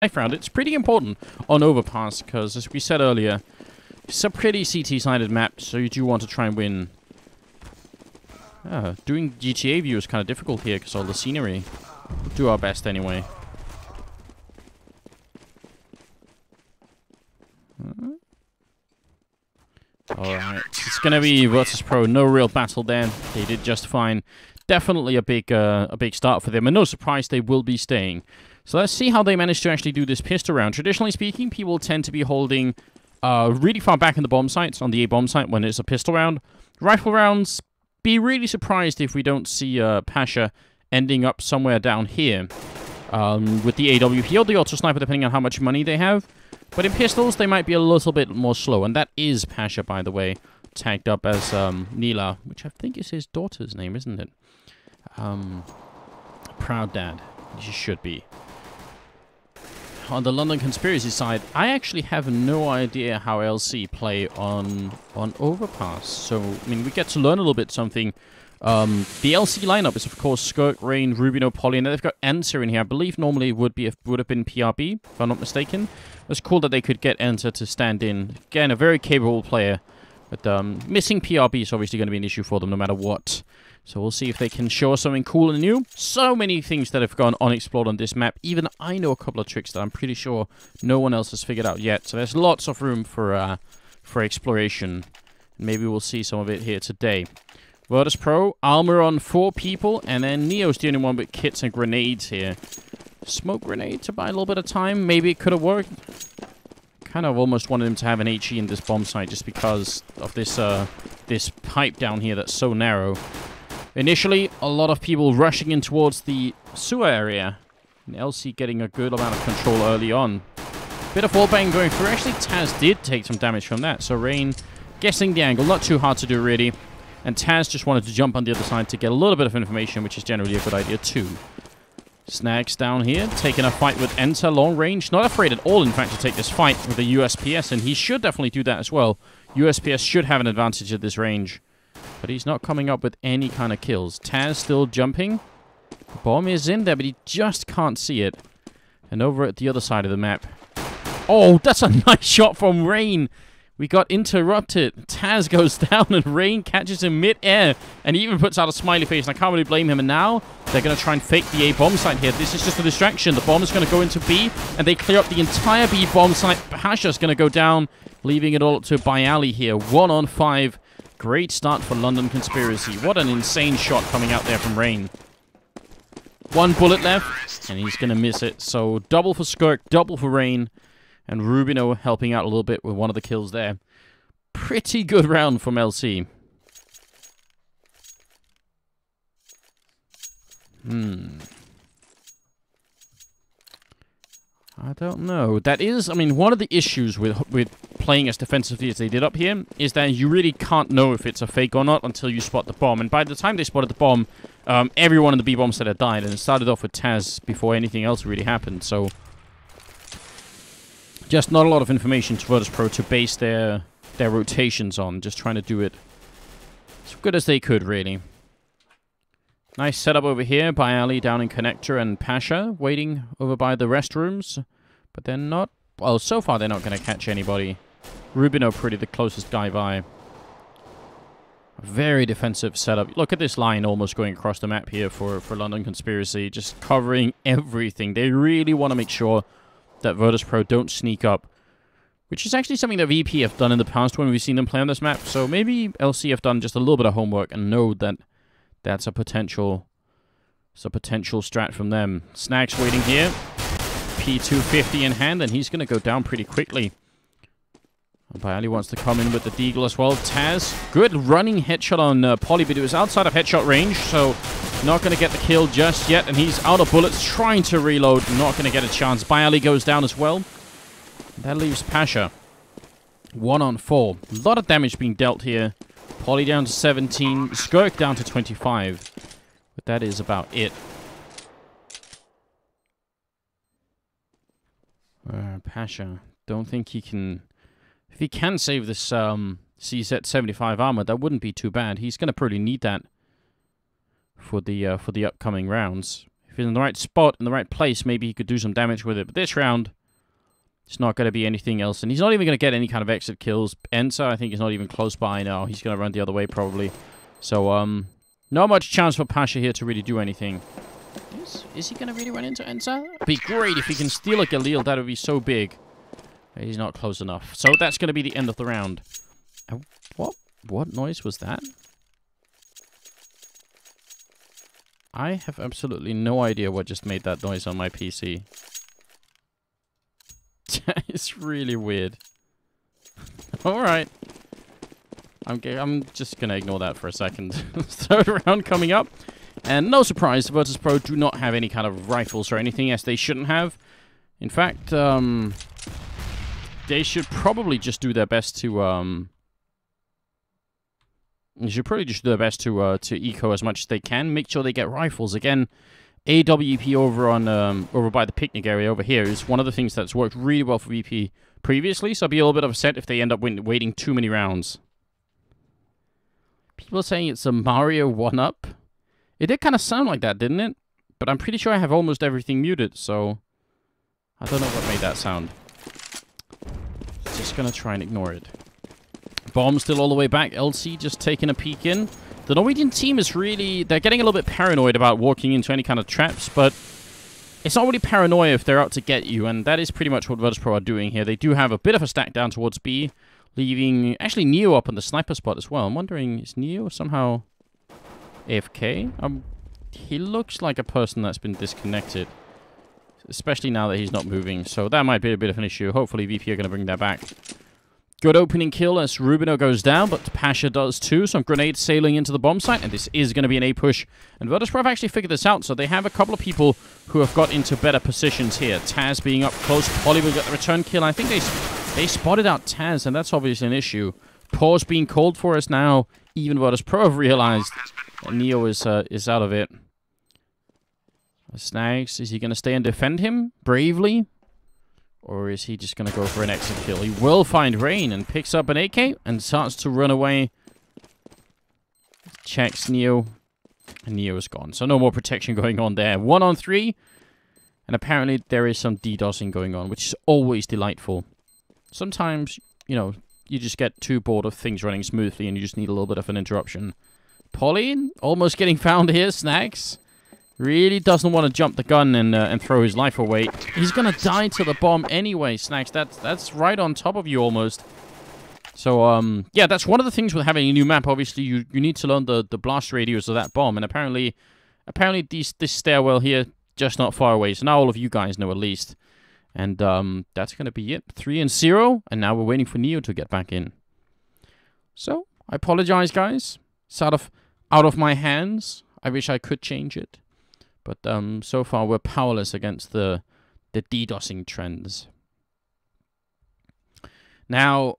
I found it's pretty important on Overpass, because as we said earlier, it's a pretty CT-sided map, so you do want to try and win. Doing GTA view is kind of difficult here, because all the scenery. We'll do our best anyway. Alright, it's gonna be Virtus.pro, no real battle there. They did just fine. Definitely a big start for them, and no surprise they will be staying. So let's see how they manage to actually do this pistol round. Traditionally speaking, people tend to be holding really far back in the bomb sites, on the A bomb site when it's a pistol round. Rifle rounds, be really surprised if we don't see Pasha ending up somewhere down here with the AWP or the auto sniper, depending on how much money they have. But in pistols, they might be a little bit more slow. And that is Pasha, by the way, tagged up as Nila, which I think is his daughter's name, isn't it? Proud Dad. She should be. On the London Conspiracy side, I actually have no idea how LC play on Overpass. So, I mean, we get to learn a little bit something. The LC lineup is, of course, Skirk, Rain, Rubino, Polly, and then they've got Enter in here. I believe normally it would have been PRB, if I'm not mistaken. It's cool that they could get Enter to stand in. Again, a very capable player, but missing PRB is obviously going to be an issue for them no matter what. So we'll see if they can show us something cool and new. So many things that have gone unexplored on this map. Even I know a couple of tricks that I'm pretty sure no one else has figured out yet. So there's lots of room for exploration. Maybe we'll see some of it here today. Virtus.pro, armor on 4 people, and then Neo's the only one with kits and grenades here. Smoke grenade to buy a little bit of time. Maybe it could have worked. Kind of almost wanted him to have an HE in this bomb site just because of this pipe down here that's so narrow. Initially, a lot of people rushing in towards the sewer area. And LC getting a good amount of control early on. Bit of wallbang going through. Actually, Taz did take some damage from that. So Rain guessing the angle. Not too hard to do, really. And Taz just wanted to jump on the other side to get a little bit of information, which is generally a good idea, too. Snags down here, taking a fight with Enter, long range. Not afraid at all, in fact, to take this fight with the USPS, and he should definitely do that as well. USPS should have an advantage at this range. But he's not coming up with any kind of kills. Taz still jumping. The bomb is in there, but he just can't see it. And over at the other side of the map. Oh, that's a nice shot from Rain. We got interrupted. Taz goes down and Rain catches him mid-air. And he even puts out a smiley face. And I can't really blame him. And now they're going to try and fake the A bomb site here. This is just a distraction. The bomb is going to go into B. And they clear up the entire B bomb site. Pasha's going to go down, leaving it all up to Bayali here. 1 on 5. Great start for London Conspiracy. What an insane shot coming out there from Rain. 1 bullet left. And he's going to miss it. So double for Skirk, double for Rain. And Rubino helping out a little bit with one of the kills there. Pretty good round from LC. I don't know. That is, I mean, one of the issues with playing as defensively as they did up here is that you really can't know if it's a fake or not until you spot the bomb. And by the time they spotted the bomb, everyone in the B bomb set had died. And it started off with Taz before anything else really happened. So just not a lot of information to Virtus.pro to base their rotations on. Just trying to do it as good as they could, really. Nice setup over here by Ali down in Connector and Pasha waiting over by the restrooms. But they're not... Well, so far they're not going to catch anybody. Rubino pretty the closest guy by. A very defensive setup. Look at this line almost going across the map here for London Conspiracy. Just covering everything. They really want to make sure that Virtus.pro don't sneak up, which is actually something that VP have done in the past when we've seen them play on this map. So maybe LC have done just a little bit of homework and know that that's a potential strat from them. Snags waiting here. P250 in hand, and he's going to go down pretty quickly. Bayali wants to come in with the Deagle as well. Taz, good running headshot on Polly, but it was outside of headshot range, so not going to get the kill just yet, and he's out of bullets, trying to reload, not going to get a chance. Bayali goes down as well. That leaves Pasha. 1 on 4. A lot of damage being dealt here. Polly down to 17, Skirk down to 25. But that is about it. Pasha, don't think he can... If he can save this CZ 75 armor, that wouldn't be too bad. He's going to probably need that for the upcoming rounds. If he's in the right spot, in the right place, maybe he could do some damage with it. But this round, it's not going to be anything else. And he's not even going to get any kind of exit kills. Ensa, I think, is not even close by now. He's going to run the other way, probably. So, not much chance for Pasha here to really do anything. Is he going to really run into Ensa? It'd be great if he can steal a Galil. That would be so big. He's not close enough. So that's going to be the end of the round. What noise was that? I have absolutely no idea what just made that noise on my PC. It's really weird. Alright. I'm just going to ignore that for a second. Third round coming up. And no surprise, Virtus.pro do not have any kind of rifles or anything, as they shouldn't have. In fact, they should probably just do their best to, eco as much as they can. Make sure they get rifles. Again, AWP over by the picnic area over here is one of the things that's worked really well for VP previously, so I'll be a little bit upset if they end up waiting too many rounds. People are saying it's a Mario 1-up. It did kind of sound like that, didn't it? But I'm pretty sure I have almost everything muted, so I don't know what made that sound. Just gonna try and ignore it. Bomb still all the way back. LC just taking a peek in. The Norwegian team is really... They're getting a little bit paranoid about walking into any kind of traps, but it's not really paranoia if they're out to get you, and that is pretty much what Virtus.pro are doing here. They do have a bit of a stack down towards B, leaving... Actually, Neo up on the sniper spot as well. I'm wondering, is Neo somehow AFK? He looks like a person that's been disconnected, especially now that he's not moving, so that might be a bit of an issue. Hopefully VP are going to bring that back. Good opening kill as Rubino goes down, but Pasha does too. Some grenades sailing into the bomb site, and this is going to be an A push. And Virtus.pro have actually figured this out, so they have a couple of people who have got into better positions here. Taz being up close. Polly will get the return kill. I think they spotted out Taz, and that's obviously an issue. Pause being called for us now. Even Virtus.pro have realized that Neo is out of it. Snags, is he going to stay and defend him bravely? Or is he just going to go for an exit kill? He will find Rain and picks up an AK and starts to run away. Checks Neo. And Neo is gone. So no more protection going on there. 1-on-3. And apparently there is some DDoSing going on, which is always delightful. Sometimes, you know, you just get too bored of things running smoothly and you just need a little bit of an interruption. Polly, almost getting found here. Snags. Really doesn't want to jump the gun and throw his life away. He's going to die to the bomb anyway, Snags. That's right on top of you almost. So, yeah, that's one of the things with having a new map. Obviously, you need to learn the blast radius of that bomb. And apparently this stairwell here, just not far away. So now all of you guys know at least. And that's going to be it. 3-0. And now we're waiting for Neo to get back in. So, I apologize, guys. It's out of my hands. I wish I could change it. But so far, we're powerless against the DDoSing trends. Now,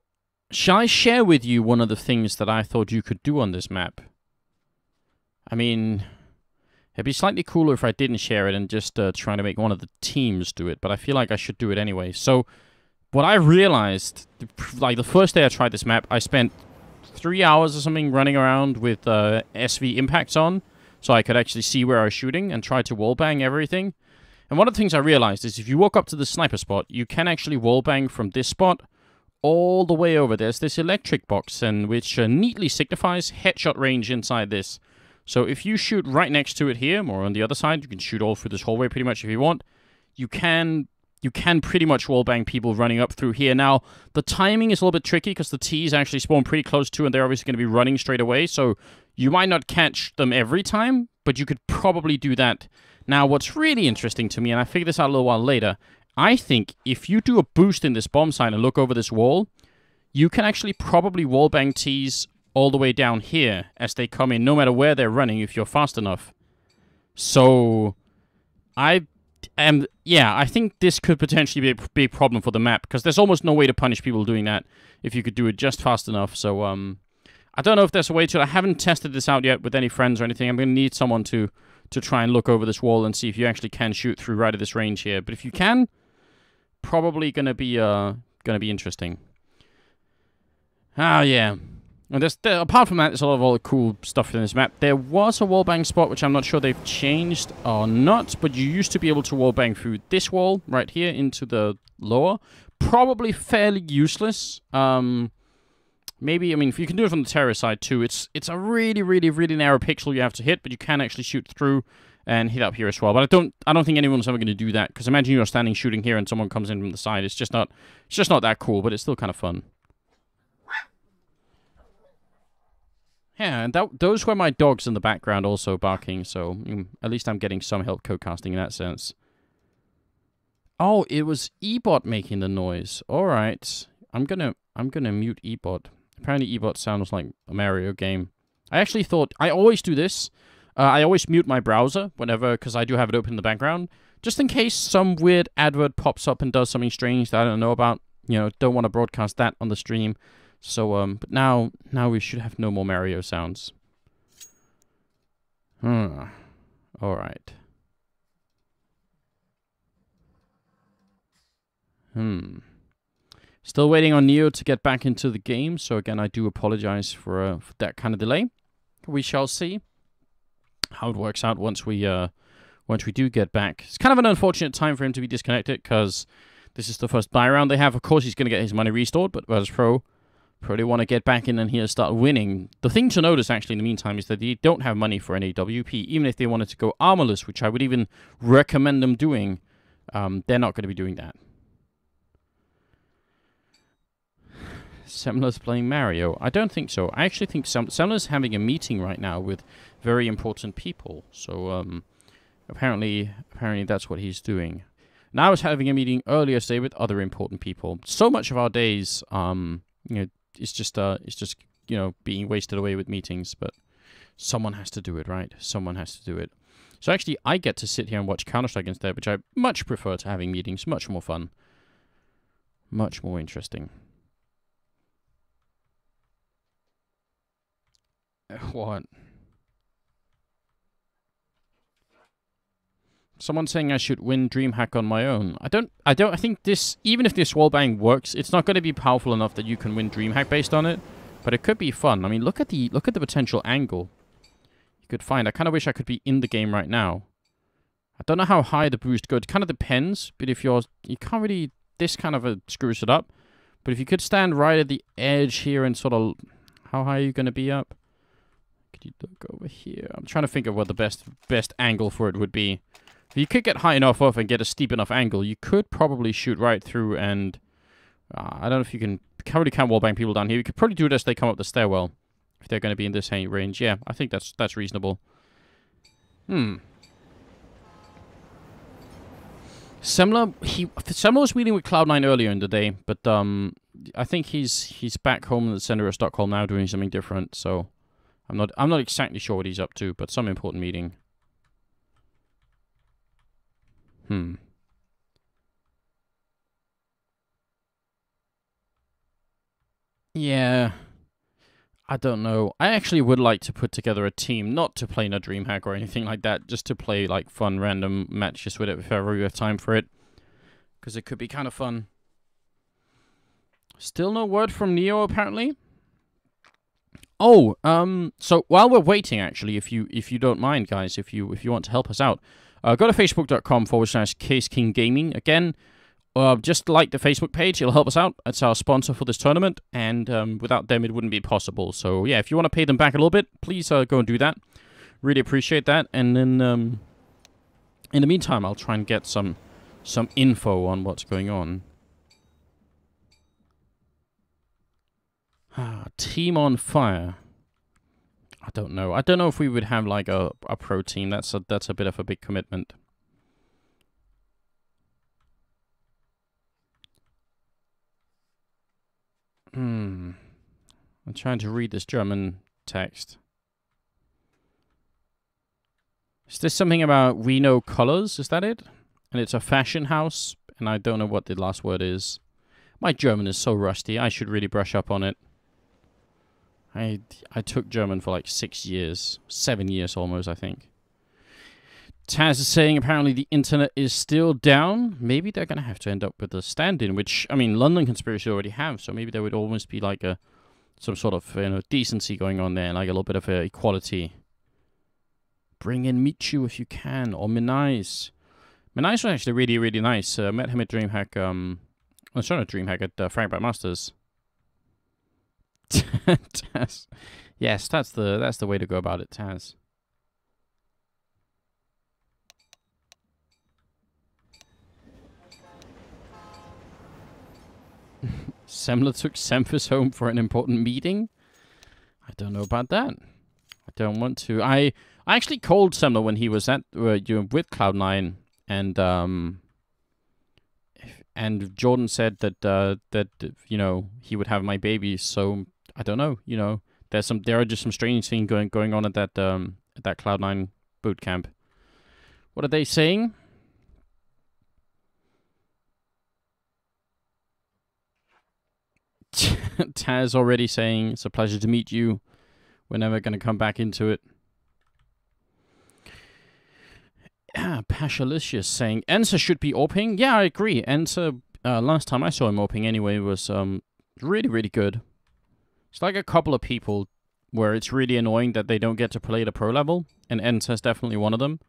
shall I share with you one of the things that I thought you could do on this map? I mean, it'd be slightly cooler if I didn't share it and just try to make one of the teams do it, but I feel like I should do it anyway. So, what I realized, like the first day I tried this map, I spent 3 hours or something running around with SV impacts on, so I could actually see where I was shooting and try to wallbang everything. And one of the things I realized is if you walk up to the sniper spot, you can actually wallbang from this spot all the way over. There's this electric box, and which neatly signifies headshot range inside this. So if you shoot right next to it here, or on the other side, you can shoot all through this hallway pretty much if you want. You can pretty much wallbang people running up through here. Now, the timing is a little bit tricky because the T's actually spawn pretty close to, and they're obviously going to be running straight away, so you might not catch them every time, but you could probably do that. Now, what's really interesting to me, and I figured this out a little while later, I think if you do a boost in this bomb site and look over this wall, you can actually probably wallbang T's all the way down here as they come in, no matter where they're running, if you're fast enough. So, I think this could potentially be a big problem for the map, because there's almost no way to punish people doing that if you could do it just fast enough. So, I don't know if there's a way to... I haven't tested this out yet with any friends or anything. I'm going to need someone to try and look over this wall and see if you actually can shoot through right at this range here. But if you can, probably going to be interesting. Ah, yeah. And apart from that, there's a lot of all the cool stuff in this map. There was a wallbang spot, which I'm not sure they've changed or not, but you used to be able to wallbang through this wall right here into the lower. Probably fairly useless. Maybe, I mean, if you can do it from the terrorist side too, it's a really, really, really narrow pixel you have to hit, but you can actually shoot through and hit up here as well. But I don't think anyone's ever going to do that, because imagine you're standing shooting here and someone comes in from the side. It's just not that cool, but it's still kind of fun. Yeah, and those were my dogs in the background also barking, so at least I'm getting some help codecasting in that sense. Oh, it was Ebot making the noise. All right, I'm gonna mute Ebot. Apparently, Ebot sounds like a Mario game. I actually thought I always do this. I always mute my browser whenever, because I do have it open in the background, just in case some weird advert pops up and does something strange that I don't know about. You know, don't want to broadcast that on the stream. So, but now we should have no more Mario sounds. All right. Still waiting on Neo to get back into the game. So again, I do apologize for that kind of delay. We shall see how it works out once we do get back. It's kind of an unfortunate time for him to be disconnected, because this is the first buy round they have. Of course, he's going to get his money restored, but Virtus.pro probably want to get back in and here start winning. The thing to notice, actually, in the meantime, is that they don't have money for any WP. Even if they wanted to go armorless, which I would even recommend them doing, they're not going to be doing that. Semler's playing Mario. I don't think so. I actually think Semler's having a meeting right now with very important people. So, apparently that's what he's doing. Now I was having a meeting earlier today with other important people. So much of our days, you know, it's just you know, being wasted away with meetings, but someone has to do it, right? Someone has to do it. So actually, I get to sit here and watch Counter-Strike instead, which I much prefer to having meetings. Much more fun. Much more interesting. What? Someone saying I should win DreamHack on my own. I think this, even if this wallbang works, it's not going to be powerful enough that you can win DreamHack based on it. But it could be fun. I mean, look at the potential angle you could find. I kind of wish I could be in the game right now. I don't know how high the boost goes. It kind of depends. But if you can't really, this kind of screws it up. But if you could stand right at the edge here and sort of, how high are you going to be up? Could you look over here? I'm trying to think of what the best angle for it would be. If you could get high enough off and get a steep enough angle, you could probably shoot right through and... I don't know if you can... Probably can't wallbang people down here. You could probably do it as they come up the stairwell. If they're going to be in this range. Yeah, I think that's reasonable. Semler was meeting with Cloud9 earlier in the day, but I think he's back home in the center of Stockholm now doing something different, so... I'm not exactly sure what he's up to, but some important meeting. Yeah. I don't know. I actually would like to put together a team, not to play no DreamHack or anything like that, just to play like fun random matches with it if ever we have time for it. Because it could be kind of fun. Still no word from Neo, apparently. Oh, so while we're waiting, actually, if you don't mind, guys, if you want to help us out, go to facebook.com/Caseking Gaming. Again, just like the Facebook page, it'll help us out. It's our sponsor for this tournament, and without them, it wouldn't be possible. So yeah, if you want to pay them back a little bit, please go and do that. Really appreciate that. And then in the meantime, I'll try and get some info on what's going on. Team on fire. I don't know. I don't know if we would have like a pro team. That's a bit of a big commitment. I'm trying to read this German text. Is this something about we know colors? Is that it? And it's a fashion house, and I don't know what the last word is. My German is so rusty. I should really brush up on it. I took German for like 6 years. 7 years almost, I think. Taz is saying apparently the internet is still down. Maybe they're going to have to end up with a stand-in, which, I mean, London Conspiracy already have, so maybe there would almost be like a some sort of, you know, decency going on there, like a little bit of equality. Bring in Michu if you can, or Minais. Minais was actually really, really nice. Met him at DreamHack, sorry, not DreamHack, at Frankback Masters. Taz. Yes, that's the way to go about it, Taz. Semler took Semphis home for an important meeting? I don't know about that. I don't want to. I actually called Semler when he was at with Cloud9, and Jordan said that you know, he would have my baby. So I don't know. You know, there are just some strange things going on at that Cloud9 boot camp. What are they saying? Taz already saying, it's a pleasure to meet you. We're never going to come back into it. Pashalicious saying, Ensa should be AWPing. Yeah, I agree. Ensa, last time I saw him AWPing anyway, was really, really good. It's like a couple of people where it's really annoying that they don't get to play the pro level, and Ensa's definitely one of them.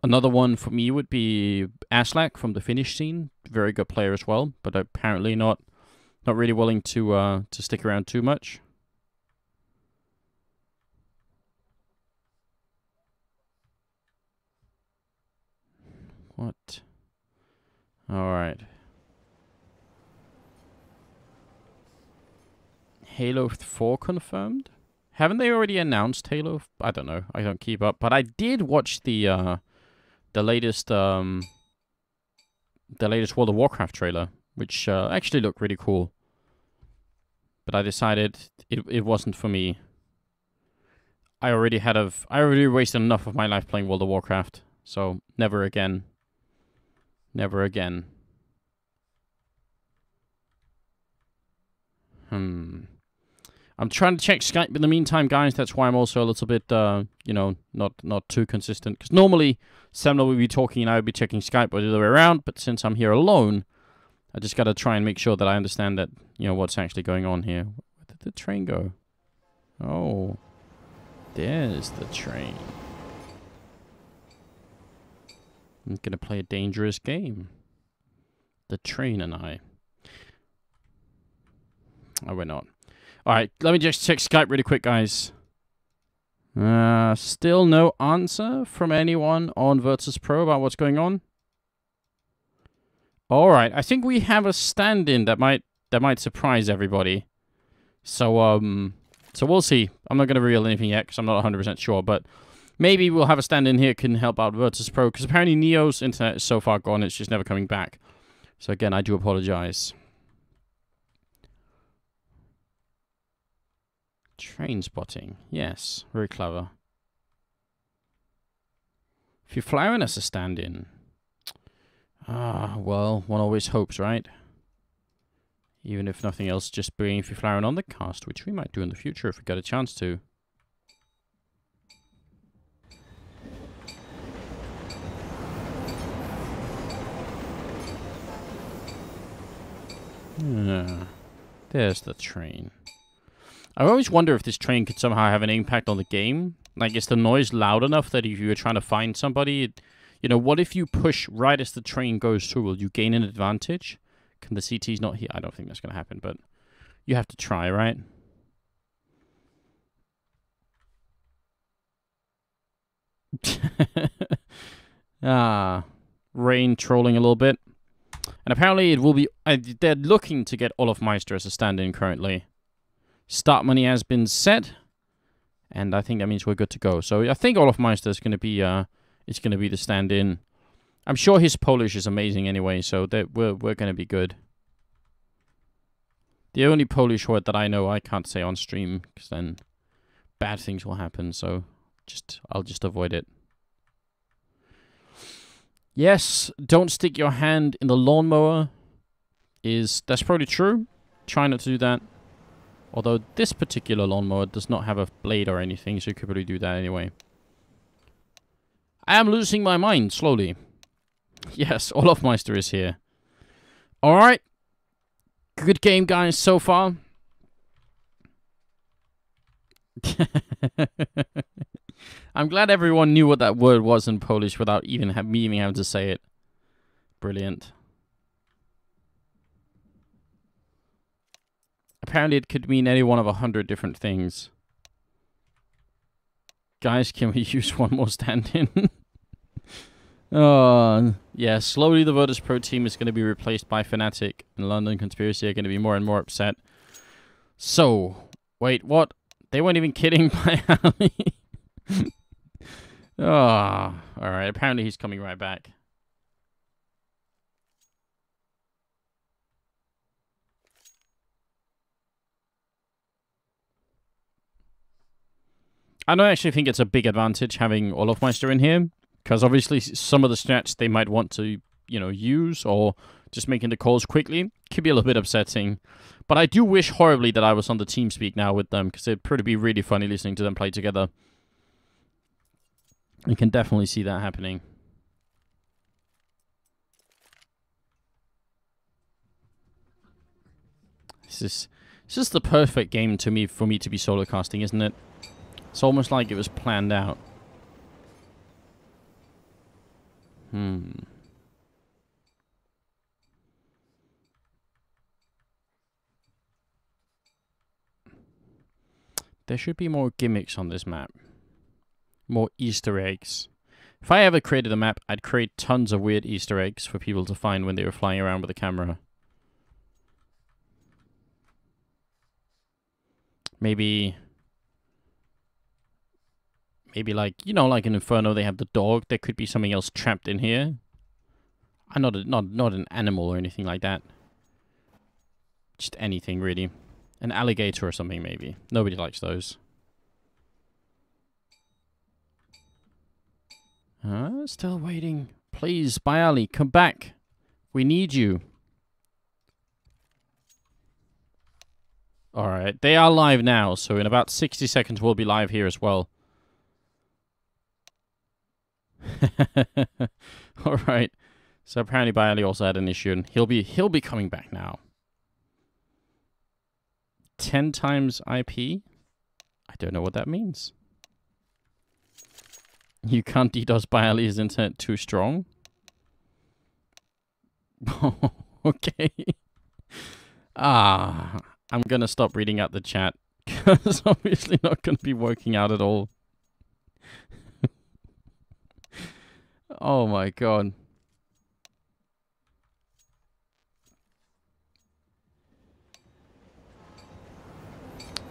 Another one for me would be Aslak from the Finnish scene. Very good player as well, but apparently not really willing to stick around too much. What? All right. Halo 4 confirmed? Haven't they already announced Halo? I don't know. I don't keep up, but I did watch the latest World of Warcraft trailer, which actually looked really cool. But I decided it wasn't for me. I already wasted enough of my life playing World of Warcraft, so never again. Never again. I'm trying to check Skype in the meantime, guys. That's why I'm also a little bit, you know, not too consistent. Because normally, Semler would be talking and I would be checking Skype or the other way around. But since I'm here alone, I just got to try and make sure that I understand that, you know, what's actually going on here. Where did the train go? Oh, there's the train. I'm going to play a dangerous game. The train and I. Oh, we're not. Alright, let me just check Skype really quick, guys. Still no answer from anyone on Virtus.pro about what's going on. Alright, I think we have a stand-in that might surprise everybody. So we'll see. I'm not going to reveal anything yet because I'm not 100% sure, but maybe we'll have a stand-in here can help out Virtus.pro, because apparently Neo's internet is so far gone, it's just never coming back. So again, I do apologize. Train spotting. Yes, very clever. If you're flying as a stand-in. Well, one always hopes, right? Even if nothing else, just being if you're flying on the cast, which we might do in the future if we get a chance to. There's the train. I always wonder if this train could somehow have an impact on the game. Like, is the noise loud enough that if you were trying to find somebody, you know, what if you push right as the train goes through? Will you gain an advantage? Can the CTs not hear? I don't think that's going to happen, but you have to try, right? Rain trolling a little bit. And apparently it will be... they're looking to get Olofmeister as a stand-in currently. Start money has been set, and I think that means we're good to go. So I think Olofmeister is going to be the stand-in. I'm sure his Polish is amazing anyway, so that we're going to be good. The only Polish word that I know I can't say on stream, because then bad things will happen. So I'll just avoid it. Yes, don't stick your hand in the lawnmower. That's probably true. Try not to do that. Although this particular lawnmower does not have a blade or anything, so you could probably do that anyway. I am losing my mind slowly. Yes, Olofmeister is here. Alright. Good game, guys, so far. I'm glad everyone knew what that word was in Polish without even me even having to say it. Brilliant. Apparently it could mean any one of 100 different things. Guys, can we use one more stand-in? Yeah, slowly the Virtus.pro team is going to be replaced by Fnatic, and London Conspiracy are going to be more and more upset. So, wait, what? They weren't even kidding by Ali. Alright, apparently he's coming right back. I don't actually think it's a big advantage having Olofmeister in here, because obviously some of the strats they might want to, you know, use, or just making the calls quickly, could be a little bit upsetting. But I do wish horribly that I was on the TeamSpeak now with them, because it'd probably be really funny listening to them play together. You can definitely see that happening. This is the perfect game to me for me to be solo casting, isn't it? It's almost like it was planned out. There should be more gimmicks on this map. More Easter eggs. If I ever created a map, I'd create tons of weird Easter eggs for people to find when they were flying around with a camera. Maybe like, you know, like in Inferno they have the dog. There could be something else trapped in here. Not an animal or anything like that. Just anything, really. An alligator or something, maybe. Nobody likes those. Still waiting. Please, Bayali, come back. We need you. Alright, they are live now, so in about 60 seconds we'll be live here as well. Alright. So apparently Bayali also had an issue, and he'll be coming back now. 10 times IP? I don't know what that means. You can't DDoS Bayali's internet too strong? Okay. I'm gonna stop reading out the chat, because it's obviously not gonna be working out at all. Oh my god.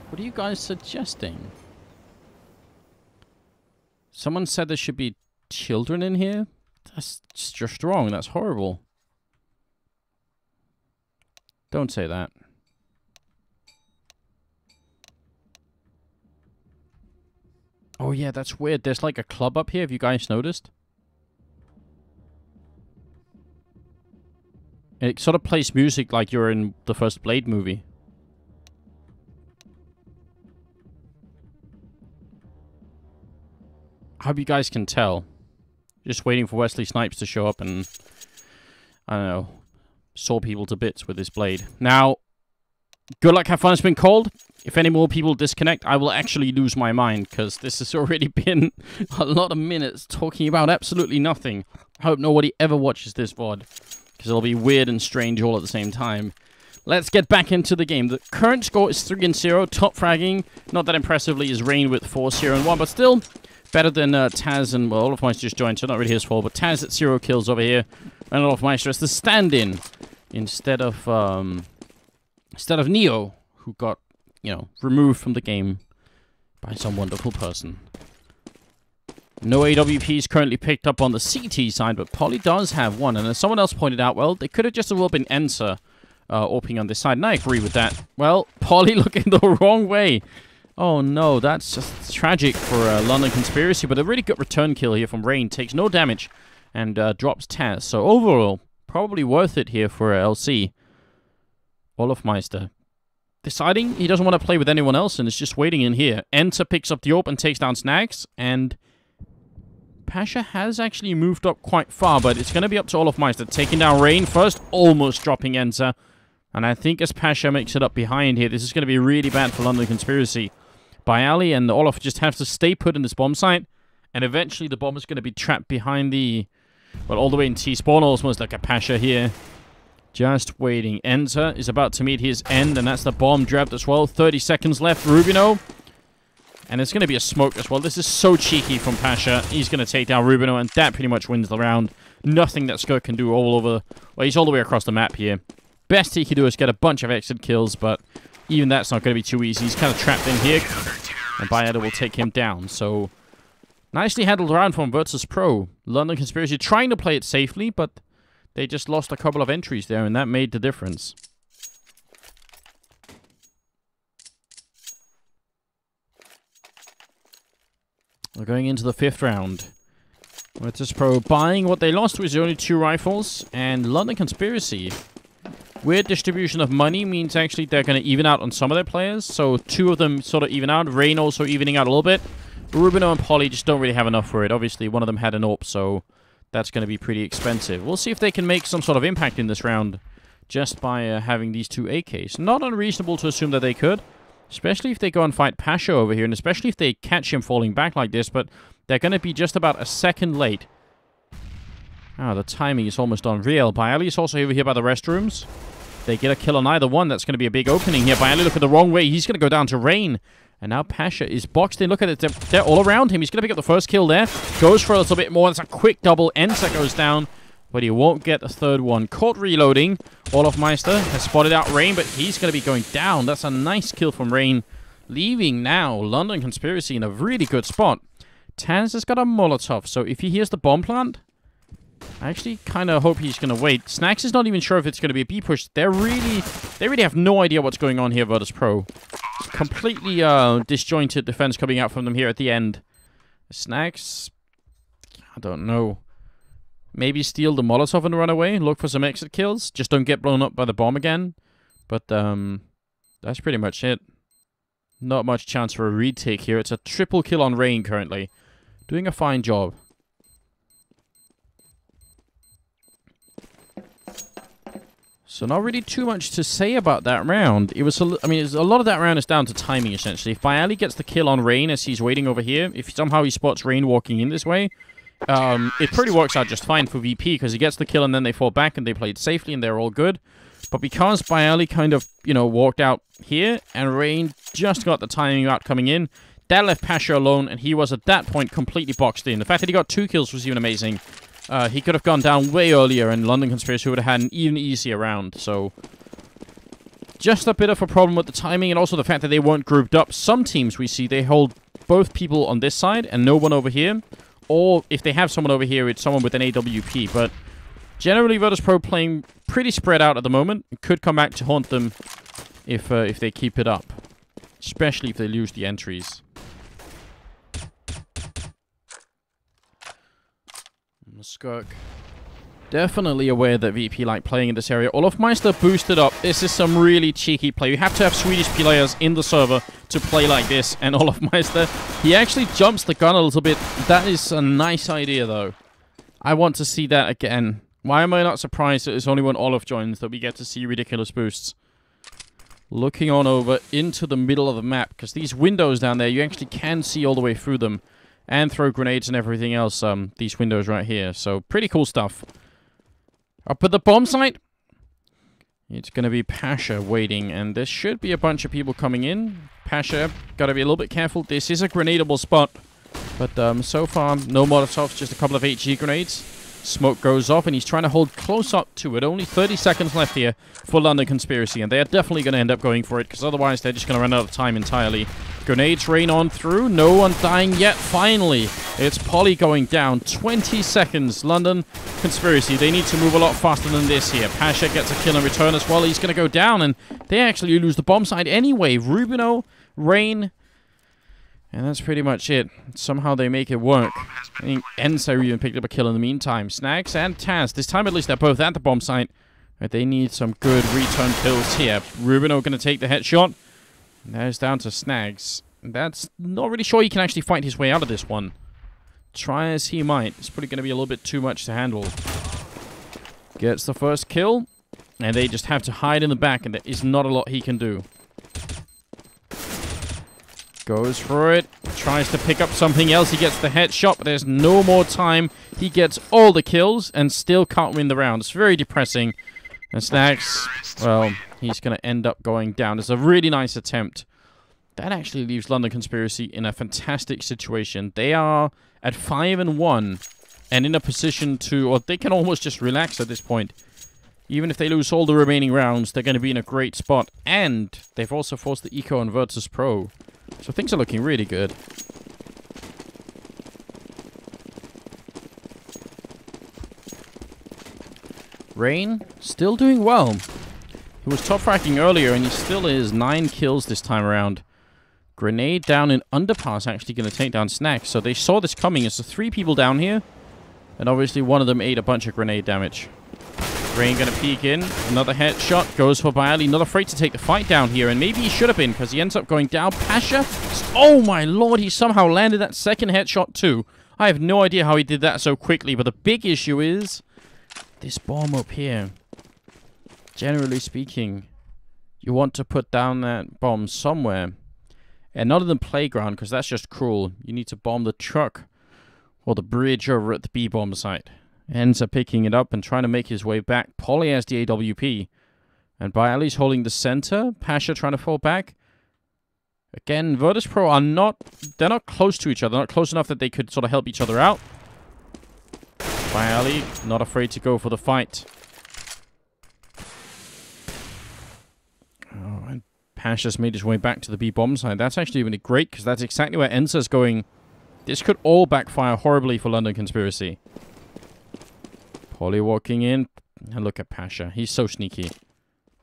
What are you guys suggesting? Someone said there should be children in here? That's just wrong. That's horrible. Don't say that. Oh yeah, that's weird. There's like a club up here. Have you guys noticed? It sort of plays music like you're in the first Blade movie. I hope you guys can tell. Just waiting for Wesley Snipes to show up and, I don't know, saw people to bits with his blade. Now, good luck, have fun has been called. If any more people disconnect, I will actually lose my mind, because this has already been a lot of minutes talking about absolutely nothing. I hope nobody ever watches this VOD, because it'll be weird and strange all at the same time. Let's get back into the game. The current score is 3-0, top fragging. Not that impressively is Rain with 4-0-1, but still better than Taz, and, well, Olofmeister just joined, so not really his fault, but Taz at 0 kills over here, and Olofmeister as the stand-in instead of Neo, who got, you know, removed from the game by some wonderful person. No AWP is currently picked up on the CT side, but Polly does have one, and as someone else pointed out, well, they could have just as well been Enter AWPing on this side, and I agree with that. Well, Polly looking the wrong way. Oh no, that's just tragic for London Conspiracy, but a really good return kill here from Rain. Takes no damage and drops Taz. So overall, probably worth it here for LC. Olofmeister deciding he doesn't want to play with anyone else and is just waiting in here. Enter picks up the AWP and takes down Snags, and Pasha has actually moved up quite far, but it's going to be up to Olofmeister. Taking down Rain first, almost dropping Enter. And I think as Pasha makes it up behind here, this is going to be really bad for London Conspiracy. Bayali and Olaf just have to stay put in this bomb site, and eventually the bomb is going to be trapped behind the... well, all the way in T-spawn, almost like a Pasha here. Just waiting. Enter is about to meet his end, and that's the bomb dropped as well. 30 seconds left, Rubino. And it's going to be a smoke as well. This is so cheeky from Pasha. He's going to take down Rubino, and that pretty much wins the round. Nothing that Skirk can do all over... well, he's all the way across the map here. Best he can do is get a bunch of exit kills, but even that's not going to be too easy. He's kind of trapped in here, and Bayada will take him down. So, nicely handled round from Virtus.pro. London Conspiracy trying to play it safely, but they just lost a couple of entries there, and that made the difference. We're going into the 5th round. Virtus.pro buying what they lost, was only 2 rifles, and London Conspiracy. Weird distribution of money means actually they're going to even out on some of their players. So 2 of them sort of even out. Rain also evening out a little bit. Rubino and Polly just don't really have enough for it. Obviously, one of them had an AWP, so that's going to be pretty expensive. We'll see if they can make some sort of impact in this round just by having these 2 AKs. Not unreasonable to assume that they could, especially if they go and fight Pasha over here, and especially if they catch him falling back like this, but they're going to be just about a second late. The timing is almost unreal. Bayali is also over here by the restrooms. They get a kill on either one. That's going to be a big opening here. Bayali look at the wrong way. He's going to go down to Rain. And now Pasha is boxed in. Look at it. They're all around him. He's going to pick up the first kill there. Goes for a little bit more. That's a quick double. Enter goes down. But he won't get a third one. Caught reloading. Olaf Meister has spotted out Rain, but he's going to be going down. That's a nice kill from Rain. Leaving now London Conspiracy in a really good spot. Taz has got a Molotov. So if he hears the bomb plant... I actually kind of hope he's going to wait. Snacks is not even sure if it's going to be a B push. They really have no idea what's going on here, Virtus.pro. Completely disjointed defense coming out from them here at the end. Snacks, I don't know. Maybe steal the Molotov and run away. Look for some exit kills. Just don't get blown up by the bomb again. But that's pretty much it. Not much chance for a retake here. It's a triple kill on Rain currently. Doing a fine job. So not really too much to say about that round. It was, a lot of that round is down to timing, essentially. If Bayali gets the kill on Rain as he's waiting over here, if somehow he spots Rain walking in this way, it pretty works out just fine for VP, because he gets the kill and then they fall back and they played safely and they're all good. But because Bayali kind of, walked out here and Rain just got the timing out coming in, that left Pasha alone, and he was at that point completely boxed in. The fact that he got 2 kills was even amazing. He could have gone down way earlier, and London Conspiracy would have had an even easier round. So, just a bit of a problem with the timing, and also the fact that they weren't grouped up. Some teams we see, they hold both people on this side and no one over here. Or, if they have someone over here, it's someone with an AWP. But, generally, Virtus.pro playing pretty spread out at the moment. It could come back to haunt them if they keep it up. Especially if they lose the entries. Skirk. Definitely aware that VP like playing in this area. Olaf Meister boosted up. This is some really cheeky play. You have to have Swedish players in the server to play like this. And Olaf Meister, he actually jumps the gun a little bit. That is a nice idea, though. I want to see that again. Why am I not surprised that it's only when Olaf joins that we get to see ridiculous boosts? Looking on over into the middle of the map, because these windows down there, you actually can see all the way through them. And throw grenades and everything else, these windows right here. So, pretty cool stuff. Up at the bomb site, it's going to be Pasha waiting. And there should be a bunch of people coming in. Pasha, got to be a little bit careful. This is a grenadable spot. But so far, no Molotovs, just a couple of HG grenades. Smoke goes off, and he's trying to hold close up to it. Only 30 seconds left here for London Conspiracy, and they are definitely going to end up going for it, because otherwise they're just going to run out of time entirely. Grenades rain on through. No one dying yet. Finally, it's Polly going down. 20 seconds. London Conspiracy, they need to move a lot faster than this here. Pasha gets a kill in return as well. He's going to go down, and they actually lose the bomb side anyway. Rubino, Rain... and that's pretty much it. Somehow they make it work. I think Enzo even picked up a kill in the meantime. Snags and Taz. This time at least they're both at the bomb site. But they need some good return kills here. Rubino going to take the headshot. And there's down to Snags. That's not really sure he can actually fight his way out of this one. Try as he might. It's probably going to be a little bit too much to handle. Gets the first kill. And they just have to hide in the back, and there is not a lot he can do. Goes for it. Tries to pick up something else. He gets the headshot, but there's no more time. He gets all the kills and still can't win the round. It's very depressing. And Snacks, well, he's going to end up going down. It's a really nice attempt. That actually leaves London Conspiracy in a fantastic situation. They are at 5-1 and in a position to, or they can almost just relax at this point. Even if they lose all the remaining rounds, they're going to be in a great spot. And they've also forced the Eco on Virtus.pro. So things are looking really good. Rain, still doing well. He was top fracking earlier, and he still is. 9 kills this time around. Grenade down in Underpass, actually going to take down Snacks. So they saw this coming. It's the 3 people down here. And obviously one of them ate a bunch of grenade damage. Rain going to peek in. Another headshot. Goes for Bialy. Not afraid to take the fight down here. And maybe he should have been, because he ends up going down. Pasha. Oh my lord. He somehow landed that second headshot too. I have no idea how he did that so quickly. But the big issue is this bomb up here. Generally speaking, you want to put down that bomb somewhere. And not in the playground, because that's just cruel. You need to bomb the truck or the bridge over at the B-bomb site. Ends up picking it up and trying to make his way back. Polly has the AWP. And Bialy's holding the center. Pasha trying to fall back. Again, Virtus.pro are not... They're not close to each other. Not close enough that they could sort of help each other out. Bialy, not afraid to go for the fight. Oh, and Pasha's made his way back to the B-bomb side. That's actually really great, because that's exactly where Ensa's going. This could all backfire horribly for London Conspiracy. Polly walking in. And look at Pasha. He's so sneaky.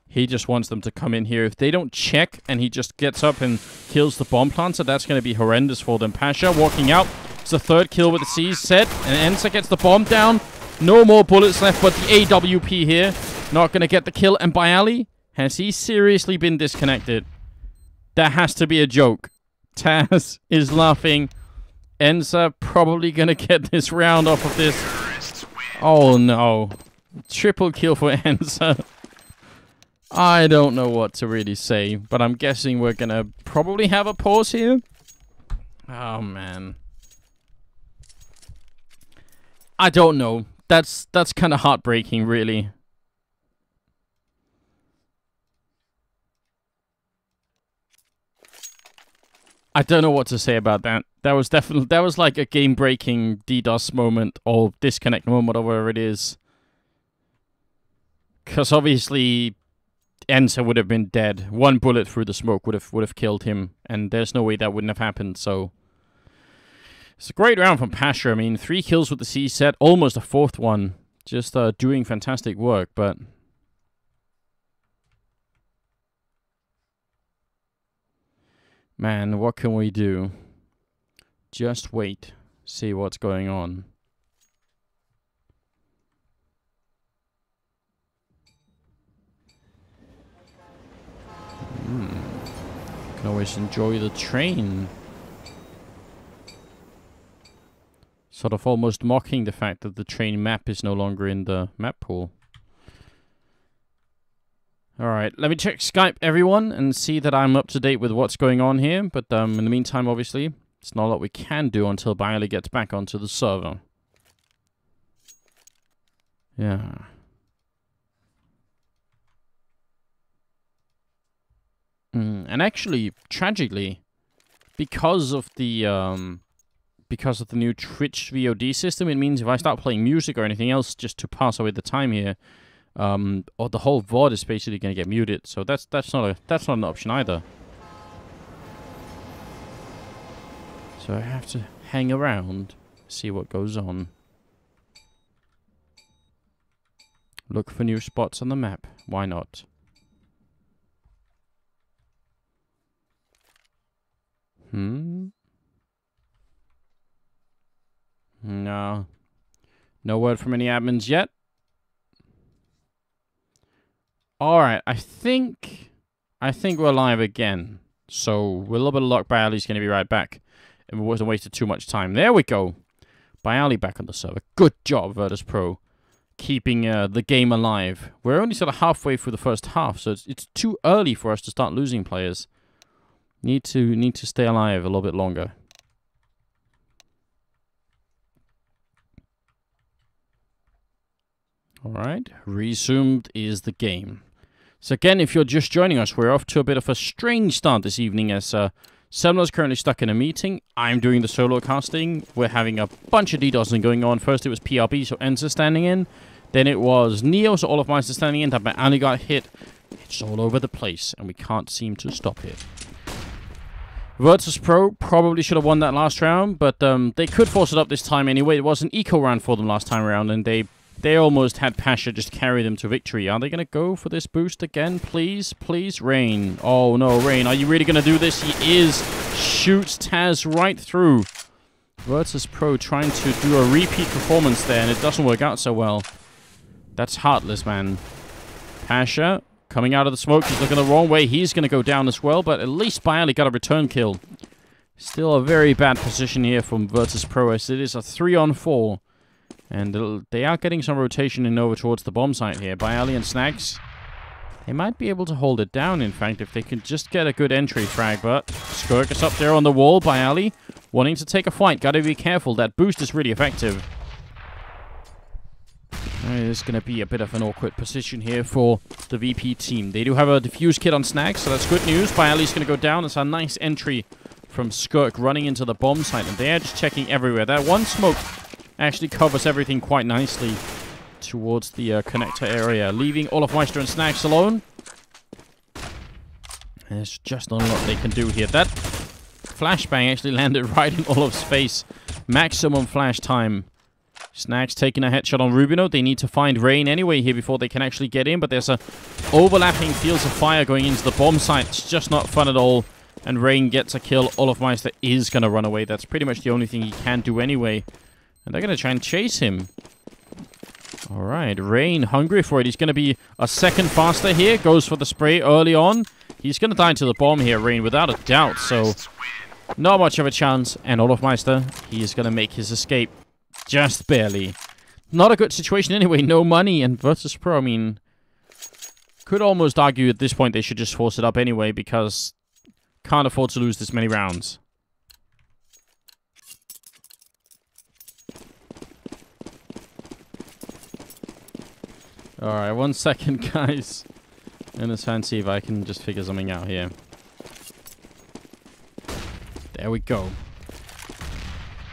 He just wants them to come in here. If they don't check and he just gets up and kills the bomb planter, that's going to be horrendous for them. Pasha walking out. It's the 3rd kill with the C's set. And Ensa gets the bomb down. No more bullets left, but the AWP here. Not going to get the kill. And Bialy, has he seriously been disconnected? That has to be a joke. Taz is laughing. Ensa probably going to get this round off of this. Oh no. Triple kill for Ensa. I don't know what to really say, but I'm guessing we're going to probably have a pause here. Oh man. I don't know. That's kind of heartbreaking, really. I don't know what to say about that. That was like a game-breaking DDoS moment or disconnect moment or whatever it is. Because obviously, Ensa would have been dead. 1 bullet through the smoke would have killed him, and there's no way that wouldn't have happened. So it's a great round from Pasha. I mean, 3 kills with the C set, almost a 4th one. Just doing fantastic work, but man, what can we do? Just wait. See what's going on. Can always enjoy the train. Sort of almost mocking the fact that the train map is no longer in the map pool. Alright, let me check Skype, everyone, and see that I'm up to date with what's going on here. But in the meantime, obviously, it's not a lot we can do until Bialy gets back onto the server. Yeah. And actually, tragically, because of the new Twitch VOD system, it means if I start playing music or anything else just to pass away the time here, or the whole VOD is basically going to get muted. So that's not an option either. So I have to hang around, see what goes on. Look for new spots on the map. Why not? No. No word from any admins yet. Alright, I think we're live again. So, with a little bit of luck, Bialy's going to be right back. And we wasn't wasted too much time. There we go. Bialy back on the server. Good job, Virtus.pro. keeping the game alive. We're only sort of halfway through the first half, so it's too early for us to start losing players. Need to stay alive a little bit longer. Alright, resumed is the game. So again, if you're just joining us, we're off to a bit of a strange start this evening as Semler's currently stuck in a meeting. I'm doing the solo casting. We're having a bunch of DDoSing going on. First it was PRB, so Enza standing in. Then it was Neo, so Olofmeister standing in. That Ali got hit. It's all over the place, and we can't seem to stop it. Virtus.pro probably should have won that last round, but they could force it up this time anyway. It was an eco round for them last time around, and they almost had Pasha just carry them to victory. Are they going to go for this boost again? Please, please, Rain. Oh, no, Rain. Are you really going to do this? He is. Shoots Taz right through. Virtus.pro trying to do a repeat performance there, and it doesn't work out so well. That's heartless, man. Pasha coming out of the smoke. He's looking the wrong way. He's going to go down as well, but at least Bialy got a return kill. Still a very bad position here from Virtus.pro as it is a 3-on-4. And they are getting some rotation in over towards the bomb site here. Bialy and Snags. They might be able to hold it down, in fact, if they can just get a good entry frag. But Skirk is up there on the wall. Bialy wanting to take a fight. Gotta be careful. That boost is really effective. It's going to be a bit of an awkward position here for the VP team. They do have a defuse kit on Snags, so that's good news. Bialy's going to go down. It's a nice entry from Skirk running into the bomb site. And they're just checking everywhere. That one smoke actually covers everything quite nicely towards the connector area, leaving Olofmeister and Snags alone. And there's just not a lot they can do here. That flashbang actually landed right in Olof's face. Maximum flash time. Snags taking a headshot on Rubino. They need to find Rain anyway here before they can actually get in, but there's a overlapping fields of fire going into the bomb site. It's just not fun at all. And Rain gets a kill. Olofmeister is going to run away. That's pretty much the only thing he can do anyway. And they're going to try and chase him. Alright, Rain hungry for it. He's going to be a second faster here. Goes for the spray early on. He's going to die to the bomb here, Rain, without a doubt. So, not much of a chance. And Olofmeister, he is going to make his escape. Just barely. Not a good situation anyway. No money. And Virtus.pro, I mean, could almost argue at this point they should just force it up anyway because can't afford to lose this many rounds. Alright, 1 second, guys. And let's try and see if I can just figure something out here. There we go.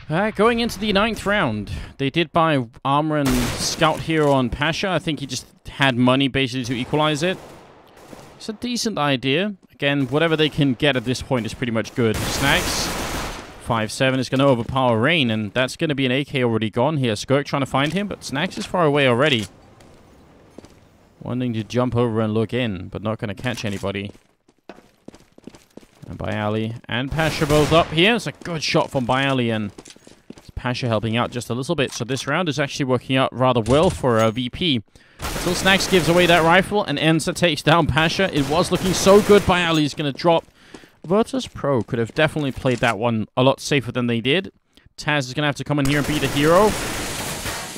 Alright, going into the 9th round. They did buy armor and scout here on Pasha. I think he just had money basically to equalize it. It's a decent idea. Again, whatever they can get at this point is pretty much good. Snags. 5-7 is going to overpower Rain, and that's going to be an AK already gone here. Skirk trying to find him, but Snags is far away already. Wanting to jump over and look in, but not going to catch anybody. And Bialy and Pasha both up here. It's a good shot from Bialy, and Pasha helping out just a little bit. So this round is actually working out rather well for a VP. Still Snags gives away that rifle, and Enza takes down Pasha. It was looking so good. Bialy's going to drop. Virtus.pro could have definitely played that one a lot safer than they did. Taz is going to have to come in here and be the hero.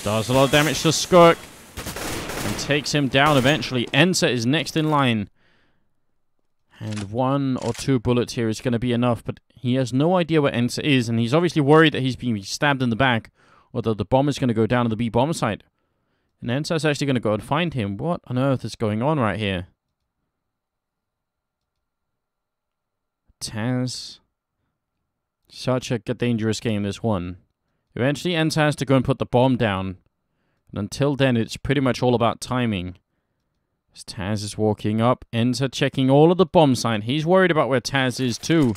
Does a lot of damage to Skirk. And takes him down eventually. Enza is next in line. And 1 or 2 bullets here is going to be enough. But he has no idea where Enza is. And he's obviously worried that he's being stabbed in the back. Or that the bomb is going to go down to the B bomb site. And Enza is actually going to go and find him. What on earth is going on right here? Taz. Such a dangerous game, this one. Eventually, Enza has to go and put the bomb down. And until then, it's pretty much all about timing. As Taz is walking up, Enza checking all of the bomb site. He's worried about where Taz is too.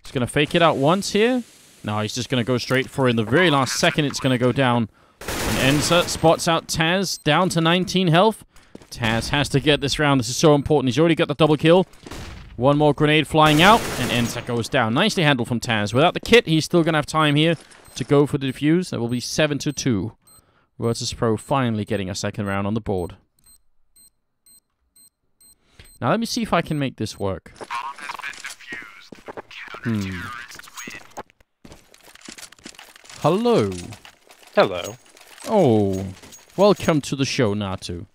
He's going to fake it out once here. No, he's just going to go straight for it. In the very last second, it's going to go down. And Enza spots out Taz, down to 19 health. Taz has to get this round. This is so important. He's already got the double kill. One more grenade flying out, and Enza goes down. Nicely handled from Taz. Without the kit, he's still going to have time here to go for the defuse. That will be 7-2. Virtus.pro finally getting a second round on the board. Now let me see if I can make this work. Hello. Hello. Oh, Welcome to the show, Natu.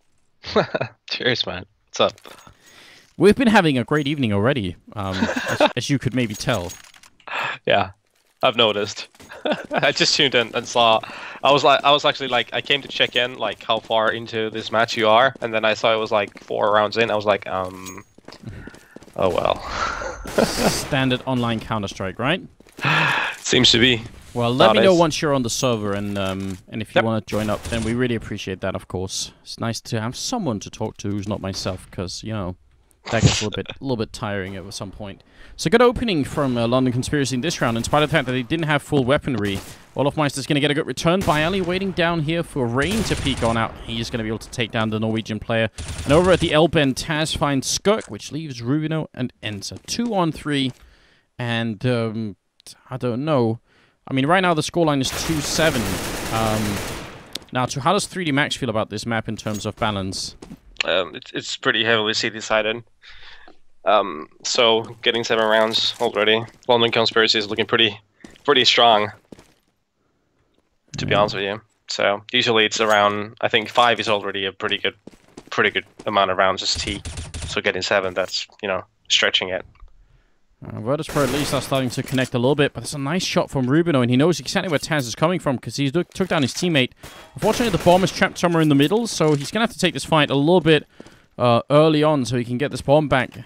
Cheers, man. What's up? We've been having a great evening already, as you could maybe tell. Yeah, I've noticed. I just tuned in and saw. I was actually like, I came to check in, like, how far into this match you are, and then I saw it was like 4 rounds in. I was like, oh well. Standard online Counter-Strike, right? Seems to be. Well, let me know once you're on the server, and if you want to join up, then we really appreciate that, of course. It's nice to have someone to talk to who's not myself, because, you know, that gets a little bit tiring at some point. So good opening from London Conspiracy in this round, in spite of the fact that they didn't have full weaponry. Olofmeister's going to get a good return by Ali, waiting down here for Rain to peek on out. He's going to be able to take down the Norwegian player. And over at the L-bend, Taz finds Skirk, which leaves Rubino and Enter. 2-on-3, and I don't know. I mean, right now the scoreline is 2-7. Now, how does 3D Max feel about this map in terms of balance? It's pretty heavily C-decided. So getting 7 rounds already. London Conspiracy is looking pretty strong, to be honest with you. So usually it's around, I think 5 is already a pretty good amount of rounds as T. So getting 7, that's, you know, stretching it. Virtus.pro at least are starting to connect a little bit, but it's a nice shot from Rubino, and he knows exactly where Taz is coming from because he took down his teammate. Unfortunately, the bomb is trapped somewhere in the middle, so he's going to have to take this fight a little bit early on so he can get this bomb back.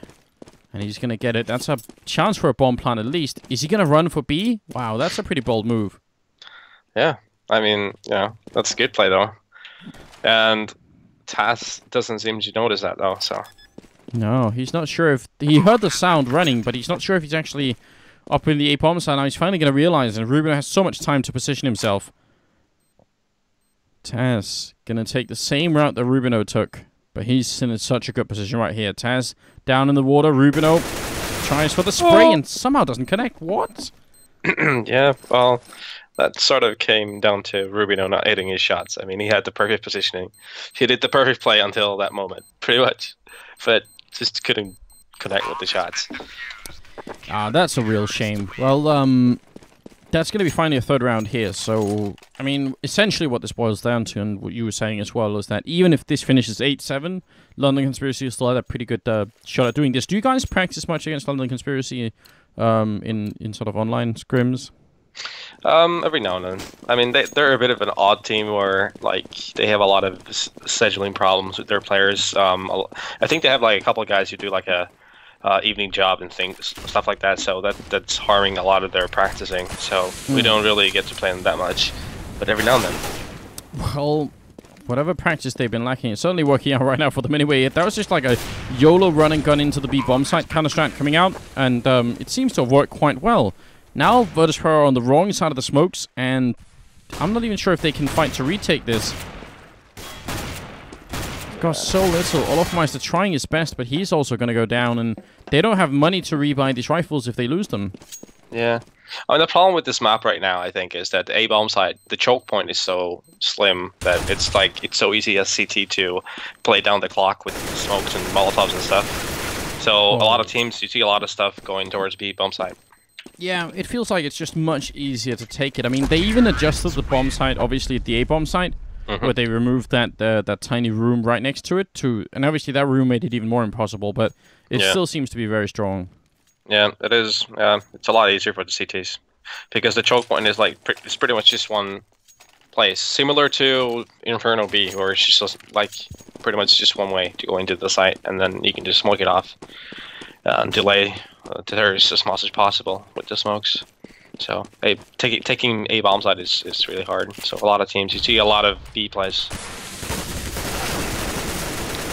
And he's going to get it. That's a chance for a bomb plant at least. Is he going to run for B? Wow, that's a pretty bold move. Yeah, I mean, yeah, that's a good play though. And Taz doesn't seem to notice that though, so... No, he's not sure if... He heard the sound running, but he's not sure if he's actually up in the A bomb side. Now he's finally going to realize, and Rubino has so much time to position himself. Taz going to take the same route that Rubino took, but he's in such a good position right here. Taz down in the water. Rubino tries for the spray and somehow doesn't connect. What? Yeah, well, that sort of came down to Rubino not hitting his shots. I mean, he had the perfect positioning. He did the perfect play until that moment, pretty much. But just couldn't connect with the shots. That's a real shame. Well, that's going to be finally a 3rd round here. So, I mean, essentially what this boils down to, and what you were saying as well, is that even if this finishes 8-7, London Conspiracy still had a pretty good shot at doing this. Do you guys practice much against London Conspiracy in sort of online scrims? Every now and then. I mean, they're a bit of an odd team where, like, they have a lot of scheduling problems with their players. I think they have, like, a couple of guys who do, like, a evening job and stuff like that, so that's harming a lot of their practicing. So we don't really get to play them that much, but every now and then. Well, whatever practice they've been lacking, it's certainly working out right now for them anyway. That was just like a YOLO run and gun into the B bomb site kind of strat coming out, and it seems to have worked quite well. Now Virtus.pro are on the wrong side of the smokes, and I'm not even sure if they can fight to retake this. Got so little. Olofmeister trying his best, but he's also going to go down, and they don't have money to rebuy these rifles if they lose them. Yeah. I mean, the problem with this map right now, I think, is that the A-bomb side, the choke point is so slim that it's like, it's so easy as CT to play down the clock with smokes and molotovs and stuff. So a lot of teams, you see a lot of stuff going towards B-bomb side. Yeah, it feels like it's just much easier to take it. I mean, they even adjusted the bomb site, obviously, at the A-bomb site, where they removed that tiny room right next to it, and obviously that room made it even more impossible, but it still seems to be very strong. Yeah, it is. It's a lot easier for the CTs, because the choke point is like, it's pretty much just one place, similar to Inferno B, where it's just like pretty much just one way to go into the site, and then you can just smoke it off and delay terrorists as much as possible with the smokes. So taking A bomb side is really hard. So a lot of teams, you see a lot of B plays.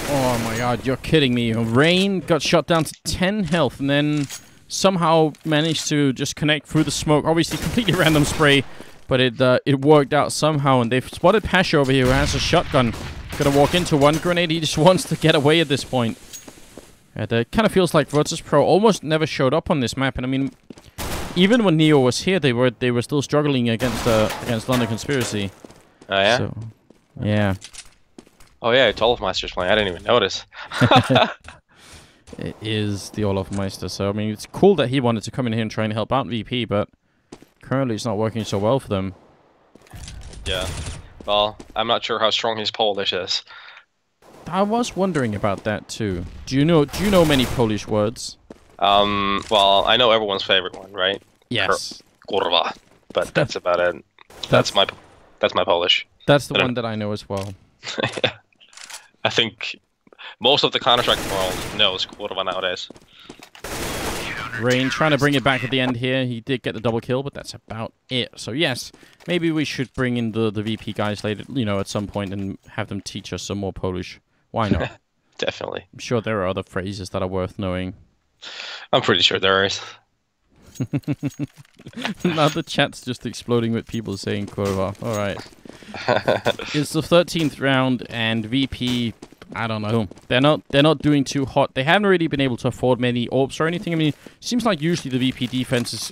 Oh my god, you're kidding me. Rain got shot down to 10 health and then somehow managed to just connect through the smoke. Obviously completely random spray, but it worked out somehow, and they've spotted Pasha over here who has a shotgun. Gonna walk into one grenade, he just wants to get away at this point. And it kind of feels like Virtus.pro almost never showed up on this map, and I mean, even when Neo was here, they were still struggling against London Conspiracy. Oh yeah. So, yeah. Oh yeah, it's Olofmeister's playing. I didn't even notice. It is the Olofmeister. So I mean, it's cool that he wanted to come in here and try and help out VP, but currently it's not working so well for them. Yeah. Well, I'm not sure how strong his Polish is. I was wondering about that too. Do you know many Polish words? Well, I know everyone's favorite one, right? Yes. Kurwa. But that's about it. That's my Polish. That's the one that I know as well. I think most of the Counter-Strike world knows Kurwa nowadays. Rain trying to bring it back at the end here. He did get the double kill, but that's about it. So yes, maybe we should bring in the VP guys later, at some point and have them teach us some more Polish. Why not? Definitely. I'm sure there are other phrases that are worth knowing. I'm pretty sure there is. Now the chat's just exploding with people saying kurwa. All right. It's the 13th round, and VP, I don't know. They're not doing too hot. They haven't really been able to afford many AWPs or anything. I mean, it seems like usually the VP defense is,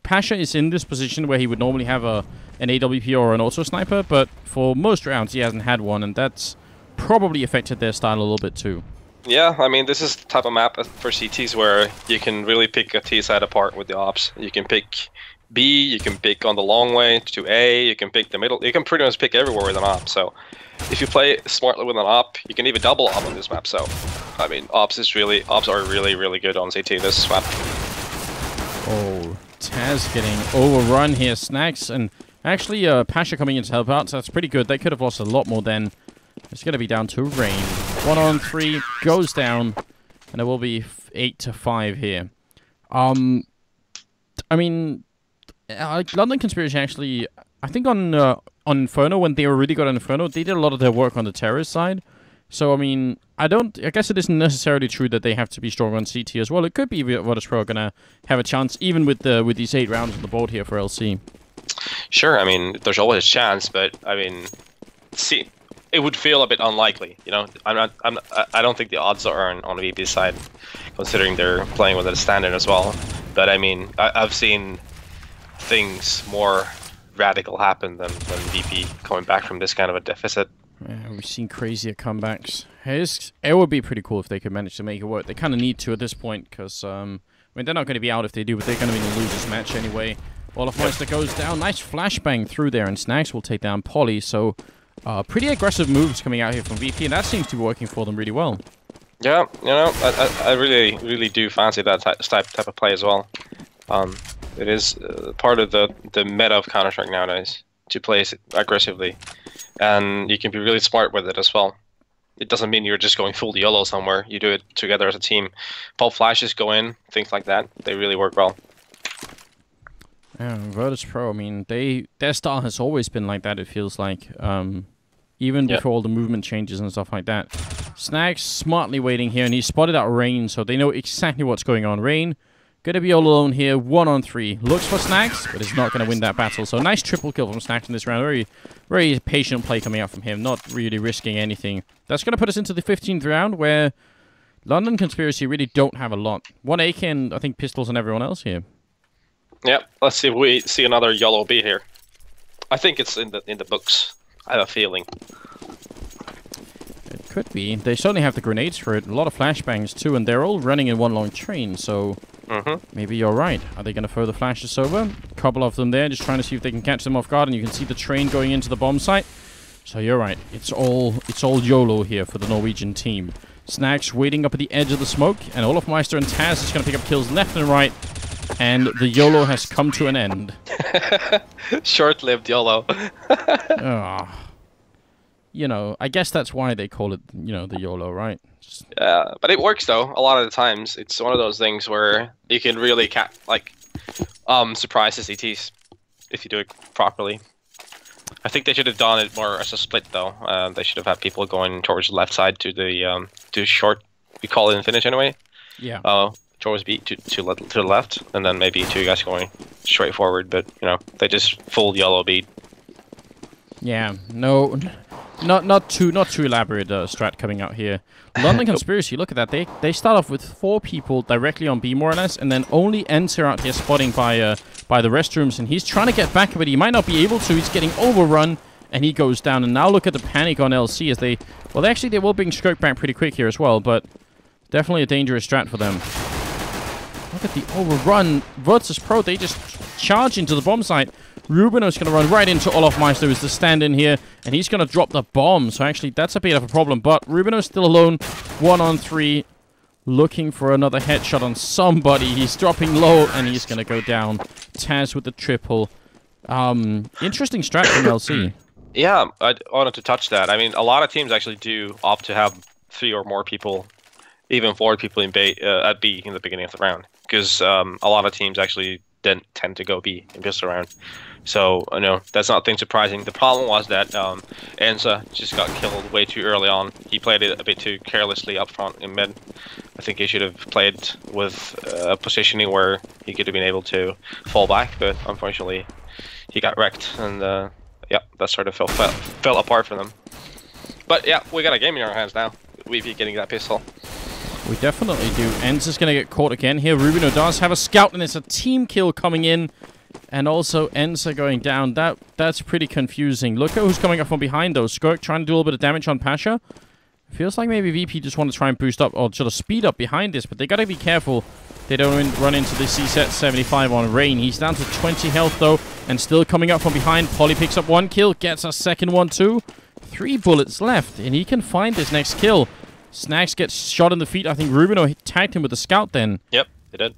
Pasha is in this position where he would normally have an AWP or an auto sniper, but for most rounds he hasn't had one, and that's probably affected their style a little bit too. Yeah, I mean, this is the type of map for CTs where you can really pick a T side apart with the ops. You can pick B, you can pick on the long way to A, you can pick the middle. You can pretty much pick everywhere with an op. So if you play smartly with an op, you can even double op on this map. So I mean, ops are really good on CT this map. Oh, Taz getting overrun here. Snags and actually Pasha coming in to help out. So that's pretty good. They could have lost a lot more then. It's going to be down to Rain. 1-on-3 goes down, and it will be 8-5 here. I mean, London Conspiracy actually, I think on Inferno, when they were really good on Inferno, they did a lot of their work on the terrorist side. So I mean, I guess it isn't necessarily true that they have to be strong on CT as well. It could be Virtus.pro gonna have a chance, even with these 8 rounds on the board here for LC. Sure, I mean, there's always a chance, but I mean, see. It would feel a bit unlikely, I don't think the odds are on the VP side, considering they're playing with a standard as well. But I mean, I've seen things more radical happen than VP coming back from this kind of a deficit. Yeah, we've seen crazier comebacks. It would be pretty cool if they could manage to make it work. They kind of need to at this point, because I mean, they're not going to be out if they do, but they're going to be in a loser's match anyway. Olafmeister goes down, nice flashbang through there, and Snags will take down Polly. So. Pretty aggressive moves coming out here from VP, and that seems to be working for them really well. Yeah, I really do fancy that type of play as well. It is part of the meta of Counter-Strike nowadays, to play aggressively. And you can be really smart with it as well. It doesn't mean you're just going full YOLO somewhere. You do it together as a team. Pulp flashes go in, things like that. They really work well. Yeah, Virtus.pro, I mean, their style has always been like that, it feels like. Even before all the movement changes and stuff like that. Snags smartly waiting here, and he's spotted out Rain, so they know exactly what's going on. Rain, gonna be all alone here, 1-on-3. Looks for Snags, but is not gonna win that battle. So nice triple kill from Snags in this round. Very, very patient play coming out from him, not really risking anything. That's gonna put us into the 15th round, where London Conspiracy really don't have a lot. 1 AK and I think pistols and everyone else here. Yep, let's see if we see another YOLO B here. I think it's in the books. I have a feeling. It could be. They certainly have the grenades for it. A lot of flashbangs too, and they're all running in one long train, so maybe you're right. Are they going to throw the flashes over? A couple of them there, just trying to see if they can catch them off guard, and you can see the train going into the bomb site. So you're right. It's all YOLO here for the Norwegian team. Snags waiting up at the edge of the smoke, and Olafmeister and Taz is going to pick up kills left and right. And the YOLO has come to an end. Short-lived YOLO. I guess that's why they call it, the YOLO, right? Yeah, but it works though. A lot of the times, it's one of those things where you can really surprise the CTs if you do it properly. I think they should have done it more as a split though. They should have had people going towards the left side to the short. We call it finish anyway. Yeah. Towards B to the left, and then maybe 2 guys going straight forward. But they just full YOLO beat. Yeah, no, not too elaborate strat coming out here. London Conspiracy, look at that. They start off with 4 people directly on B more or less, and then only enter out here spotting by the restrooms, and he's trying to get back, but he might not be able to. He's getting overrun, and he goes down. And now look at the panic on LC as they will bring Scope back pretty quick here as well, but definitely a dangerous strat for them. Look at the overrun. Virtus.pro, they just charge into the bomb site. Rubino's going to run right into Olofmeister, who's the stand-in here, and he's going to drop the bomb. So actually, that's a bit of a problem. But Rubino's still alone, 1-on-3, looking for another headshot on somebody. He's dropping low, and he's going to go down. Taz with the triple. Interesting strat from LC. Yeah, I wanted to touch that. I mean, a lot of teams actually do opt to have 3 or more people, even 4 people in at B in the beginning of the round, because a lot of teams actually didn't tend to go B in pistol round. So, that's not thing surprising. The problem was that Enza just got killed way too early on. He played it a bit too carelessly up front in mid. I think he should have played with a positioning where he could have been able to fall back, but unfortunately he got wrecked, and yeah, that sort of fell apart for them. But yeah, we got a game in our hands now. We'd be getting that pistol. We definitely do. Enza's going to get caught again here. Rubino does have a scout, and it's a team kill coming in. And also Enza going down. That's pretty confusing. Look at who's coming up from behind, though. Skirk trying to do a little bit of damage on Pasha. Feels like maybe VP just want to try and boost up, or sort of speed up behind this, but they got to be careful they don't run into the C-set 75 on Rain. He's down to 20 health, though, and still coming up from behind. Polly picks up 1 kill, gets a second one, too. 3 bullets left, and he can find his next kill. Snacks gets shot in the feet. I think Rubino tagged him with the scout then. Yep, he did.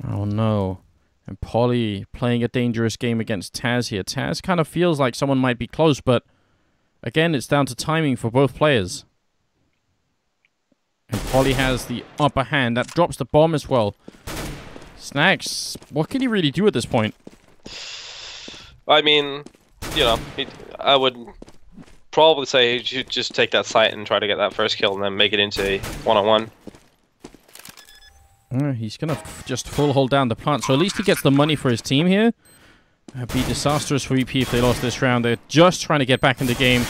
Oh, no. And Polly playing a dangerous game against Taz here. Taz kind of feels like someone might be close, but again, it's down to timing for both players. And Polly has the upper hand. That drops the bomb as well. Snacks, what can he really do at this point? I mean, I would probably say he should just take that site and try to get that first kill and then make it into a one-on-one. He's going to just full hold down the plant. So at least he gets the money for his team here. It'd be disastrous for EP if they lost this round. They're just trying to get back in the game.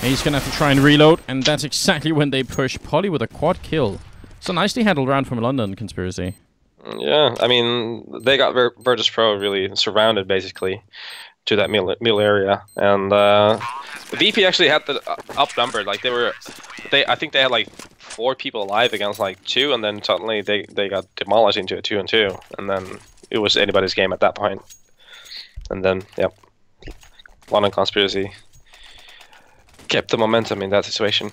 And he's going to have to try and reload. And that's exactly when they push. Polly with a quad kill. It's a nicely handled round from London Conspiracy. Yeah, I mean, they got Virtus.pro really surrounded, basically, to that middle area. And VP actually had the outnumbered. Like, I think they had like 4 people alive against like 2, and then suddenly they got demolished into a 2-on-2, and then it was anybody's game at that point. And then, yep, London Conspiracy kept the momentum in that situation,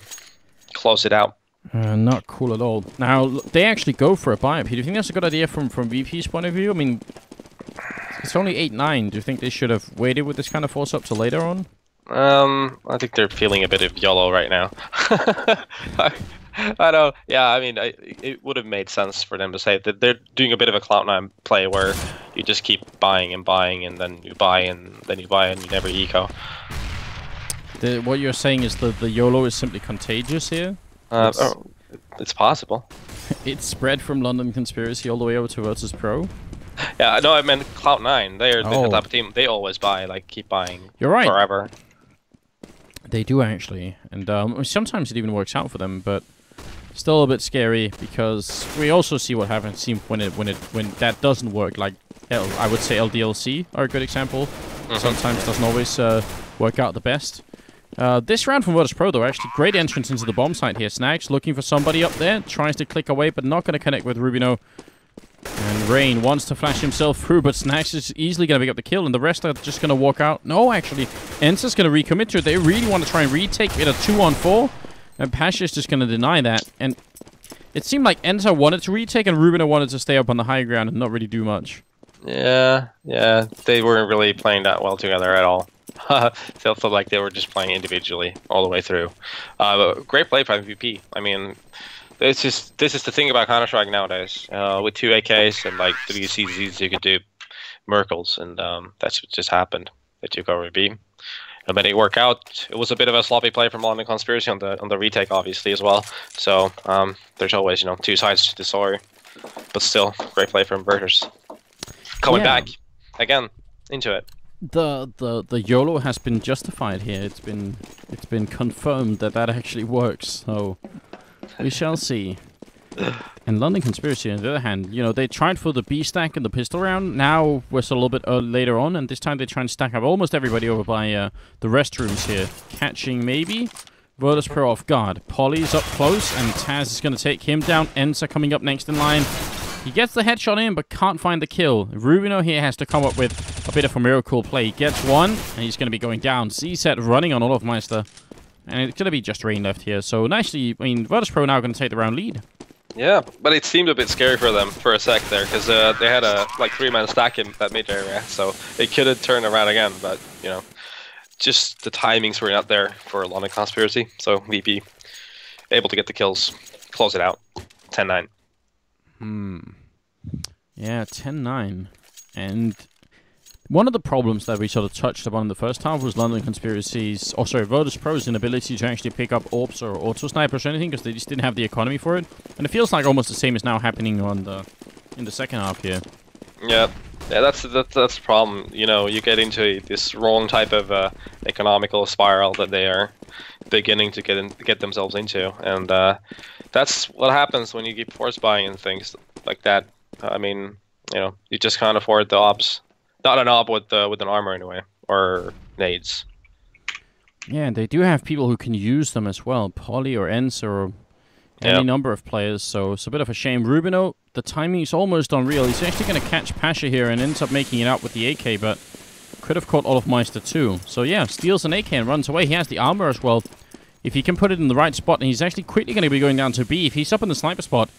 closed it out. Not cool at all. Now, they actually go for a buy-up. Do you think that's a good idea from VP's point of view? I mean, it's only 8-9. Do you think they should have waited with this kind of force up to later on? I think they're feeling a bit of YOLO right now. I know. Yeah, I mean, it would have made sense for them to say that they're doing a bit of a Cloud9 play where you just keep buying and buying, and then you buy and then you buy and you never eco. What you're saying is the YOLO is simply contagious here? It's possible. It's spread from London Conspiracy all the way over to Virtus.pro. Yeah, no, I meant Cloud9. They're the type of team. They always buy, like, keep buying. You're right. Forever. They do actually, and sometimes it even works out for them, but still a bit scary because we also see what happens when that doesn't work. Like I would say LDLC are a good example. Sometimes doesn't always work out the best. This round from Virtus.pro, though, actually great entrance into the bomb site here. Snags looking for somebody up there, tries to click away, but not going to connect with Rubino. And Rain wants to flash himself through, but Snags is easily going to pick up the kill, and the rest are just going to walk out. No, actually, Enza's going to recommit to it. They really want to try and retake it a 2-on-4, and Pasha's just going to deny that. And it seemed like Enza wanted to retake, and Rubino wanted to stay up on the high ground and not really do much. Yeah, they weren't really playing that well together at all. They felt like they were just playing individually all the way through. Great play by MVP. I mean, this is the thing about Counter-Strike nowadays. With 2 AKs and like 3 CZs, you could do miracles, and that's what just happened. They took over B. And made it work out. It was a bit of a sloppy play from London Conspiracy on the retake, obviously, as well. So there's always 2 sides to the story, but still, great play from Virtus. Coming back again into it. The YOLO has been justified here. It's been confirmed that actually works. So we shall see. And London Conspiracy, on the other hand, they tried for the B stack in the pistol round. Now we're a little bit later on, and this time they try and stack up almost everybody over by the restrooms here, catching maybe Virtus.pro off guard. Polly's up close, and Taz is going to take him down. Enza coming up next in line. He gets the headshot in, but can't find the kill. Rubino here has to come up with a bit of a miracle play. He gets one, and he's going to be going down. Z-set running on Olofmeister. And it's going to be just Rain left here. So nicely, I mean, Virtus.pro now going to take the round lead. Yeah, but it seemed a bit scary for them for a sec there, because they had a like 3-man stack in that mid area, so it could have turned around again, but, you know, just the timings were not there for London Conspiracy, so VP able to get the kills, close it out, 10-9. Yeah, 10-9. And one of the problems that we sort of touched upon in the first half was London Conspiracy's, Virtus.pro's inability to actually pick up AWPs or auto snipers or anything, because they just didn't have the economy for it. And it feels like almost the same is now happening in the second half here. Yeah, that's the problem. You know, you get into this wrong type of economical spiral that they are beginning to get themselves into, and that's what happens when you keep force buying and things like that. I mean, you know, you just can't afford the AWPs. Not an AWP with an armor anyway, or nades. Yeah, and they do have people who can use them as well. Polly or Enz or any number of players, so it's a bit of a shame. Rubino, the timing is almost unreal. He's actually going to catch Pasha here and ends up making it out with the AK, but could have caught Olofmeister too. So yeah, steals an AK and runs away. He has the armor as well. If he can put it in the right spot, and he's actually quickly going to be going down to B. If he's up in the sniper spot,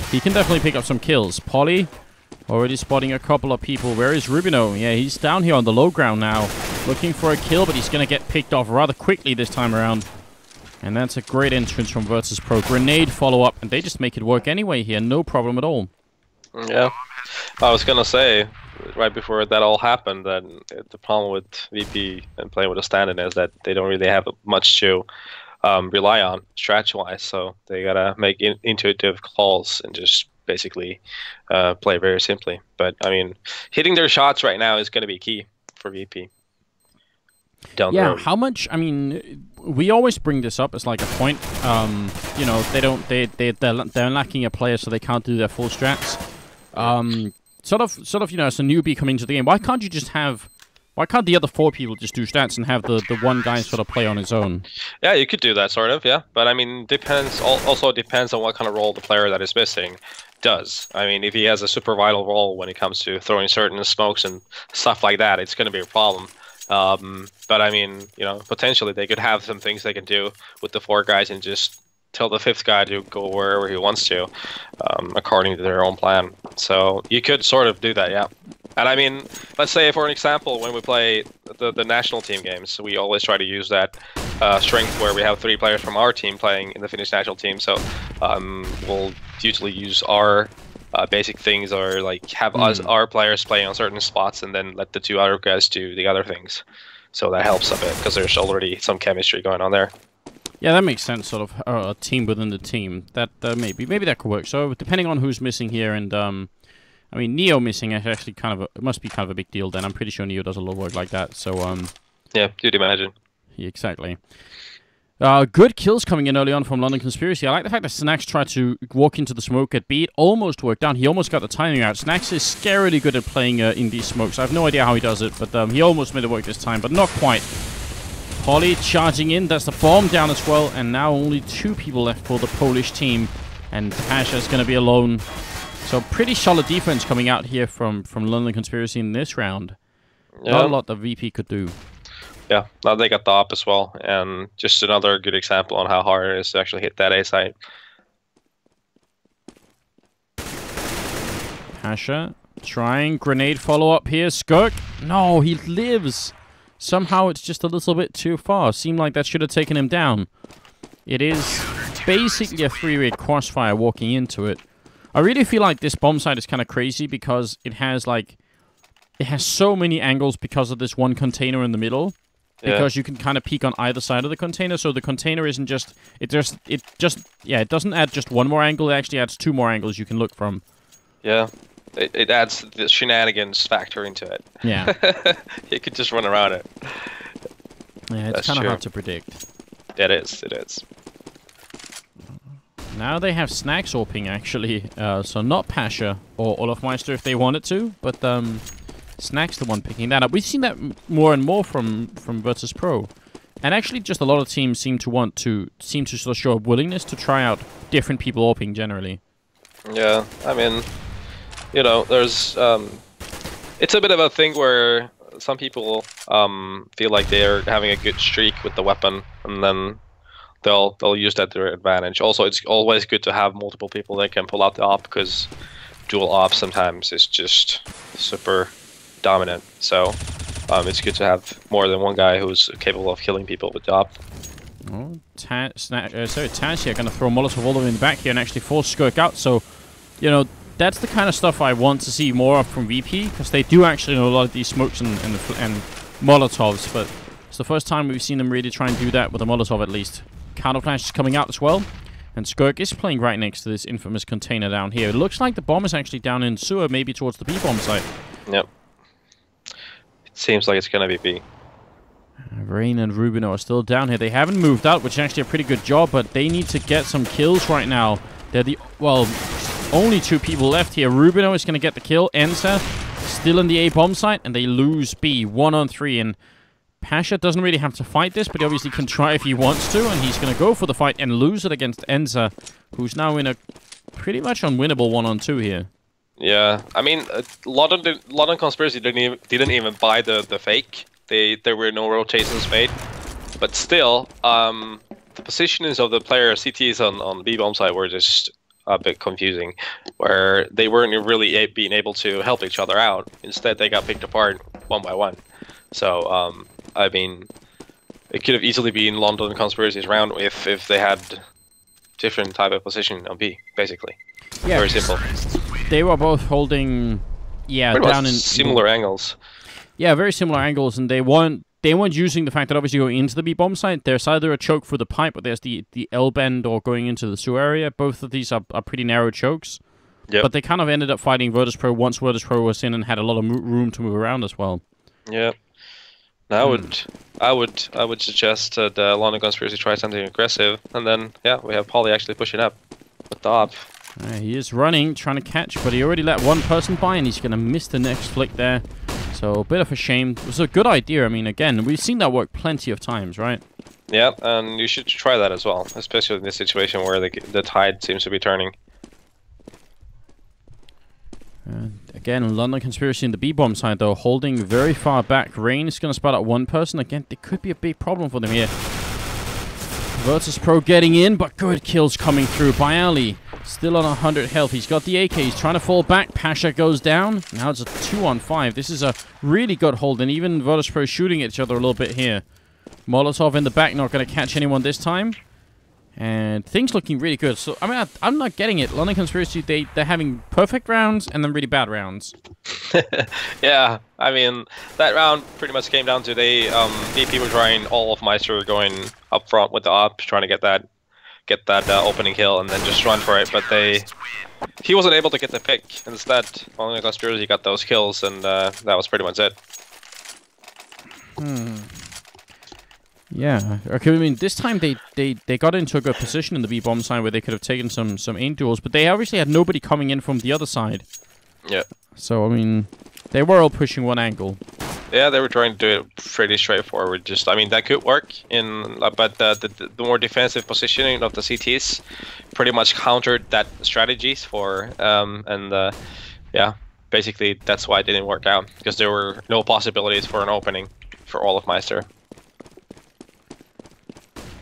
he can definitely pick up some kills. Polly already spotting a couple of people. Where is Rubino? Yeah, he's down here on the low ground now, looking for a kill, but he's going to get picked off rather quickly this time around. And that's a great entrance from Virtus.pro. Grenade follow-up, and they just make it work anyway here. No problem at all. Yeah, I was going to say, right before that all happened, that the problem with VP and playing with a stand-in is that they don't really have much to rely on strat-wise, so they got to make intuitive calls and just basically play very simply. But I mean, hitting their shots right now is going to be key for VP. Down the road. How much? I mean, we always bring this up as like a point. You know, they're lacking a player, so they can't do their full strats. Sort of, you know, as a newbie coming to the game, why can't you just have? Why can't the other 4 people just do stats and have the one guy sort of play on his own? Yeah, you could do that, sort of, yeah. But, I mean, also depends on what kind of role the player that is missing does. I mean, if he has a super vital role when it comes to throwing certain smokes and stuff like that, it's going to be a problem. But, I mean, you know, potentially they could have some things they can do with the 4 guys and just tell the 5th guy to go wherever he wants to, according to their own plan. So you could sort of do that, yeah. And I mean, let's say for an example, when we play the national team games, we always try to use that strength where we have 3 players from our team playing in the Finnish national team. So we'll usually use our basic things, or like have our players playing on certain spots, and then let the 2 other guys do the other things. So that helps a bit because there's already some chemistry going on there. Yeah, that makes sense. Sort of a team within the team. That maybe that could work. So depending on who's missing here, and I mean, Neo missing is actually it must be kind of a big deal then. I'm pretty sure Neo does a lot of work like that, so yeah, you'd imagine. Yeah, exactly. Good kills coming in early on from London Conspiracy. I like the fact that Snacks tried to walk into the smoke at B. It almost worked out. He almost got the timing out. Snacks is scarily good at playing in these smokes. I have no idea how he does it, but he almost made it work this time, but not quite. Polly charging in. That's the bomb down as well, and now only 2 people left for the Polish team, and Pasha's going to be alone. So pretty solid defense coming out here from London Conspiracy in this round. Yeah. Not a lot that VP could do. Yeah, now they got the op as well, and just another good example on how hard it is to actually hit that A site. Pasha trying grenade follow-up here. Skirk. No, he lives. Somehow it's just a little bit too far. Seemed like that should have taken him down. It is basically a 3-way crossfire walking into it. I really feel like this bomb site is kind of crazy because it has so many angles because of this one container in the middle. Yeah. Because you can kind of peek on either side of the container, so the container isn't just it doesn't add just one more angle. It actually adds 2 more angles you can look from. Yeah, it adds the shenanigans factor into it. Yeah, you could just run around it. Yeah, it's kind of hard to predict. It is. It is. Now they have Snacks AWPing, actually, so not Pasha or Olofmeister if they wanted to, but Snacks the one picking that up. We've seen that more and more from Virtus.pro, and actually just a lot of teams seem to sort of show a willingness to try out different people AWPing generally. Yeah, I mean, you know, there's it's a bit of a thing where some people feel like they're having a good streak with the weapon, and then they'll use that to their advantage. Also, it's always good to have multiple people that can pull out the op, because dual op sometimes is just super dominant. So it's good to have more than one guy who's capable of killing people with the op. Oh, Taz here going to throw Molotov all the way in the back here and actually force Skirk out. So, you know, that's the kind of stuff I want to see more of from VP, because they do actually know a lot of these smokes and Molotovs, but it's the first time we've seen them really try and do that with a Molotov at least. Counterflash is coming out as well, and Skirk is playing right next to this infamous container down here. It looks like the bomb is actually down in sewer, maybe towards the B-bomb site. Yep. It seems like it's going to be B. Rain and Rubino are still down here. They haven't moved out, which is actually a pretty good job, but they need to get some kills right now. They're the, well, only 2 people left here. Rubino is going to get the kill. Enza still in the A bomb site, and they lose B 1-on-3. And Pasha doesn't really have to fight this, but he obviously can try if he wants to, and he's going to go for the fight and lose it against Enza, who's now in a pretty much unwinnable 1-on-2 here. Yeah, I mean, London Conspiracy didn't even buy the fake. There were no rotations made, but still, the positionings of the player CTs on B bomb side were just a bit confusing, where they weren't really being able to help each other out. Instead, they got picked apart one by one. So, I mean, it could have easily been London Conspiracy's round if they had different type of position on B, basically. Yeah, very simple. They were both holding, yeah, pretty down in similar angles. Yeah, very similar angles, and they weren't using the fact that obviously going into the B-bomb site, there's either a choke for the pipe, or there's the L-bend or going into the sewer area. Both of these are pretty narrow chokes. Yep. But they kind of ended up fighting Virtus.pro once Virtus.pro was in and had a lot of room to move around as well. Yeah. Now I would suggest that London Conspiracy try something aggressive, and then yeah, we have Polly actually pushing up with the op. He is running, trying to catch, but he already let one person by, and he's going to miss the next flick there. So, a bit of a shame. It was a good idea. I mean, again, we've seen that work plenty of times, right? Yeah, and you should try that as well, especially in this situation where the tide seems to be turning. Again, London Conspiracy in the B-bomb side, though, holding very far back. Rain is going to spot out one person. Again, it could be a big problem for them here. Virtus.pro getting in, but good kills coming through by Ali. Still on 100 health. He's got the AK. He's trying to fall back. Pasha goes down. Now it's a 2-on-5. This is a really good hold, and even Virtus.pro shooting at each other a little bit here. Molotov in the back, not going to catch anyone this time. And things looking really good. So, I mean, I'm not getting it. London Conspiracy, they're having perfect rounds and then really bad rounds. Yeah, I mean, that round pretty much came down to VP were trying all of Meister going up front with the op, trying to get that opening kill and then just run for it, but he wasn't able to get the pick. Instead, London Conspiracy got those kills, and that was pretty much it. Yeah, okay, I mean, this time they got into a good position in the B-bomb side where they could have taken some aim duels, but they obviously had nobody coming in from the other side. Yeah. So, I mean, they were all pushing one angle. Yeah, they were trying to do it pretty straightforward. Just, I mean, that could work, but the more defensive positioning of the CTs pretty much countered that strategies for, yeah, basically that's why it didn't work out, because there were no possibilities for an opening for all of Meister.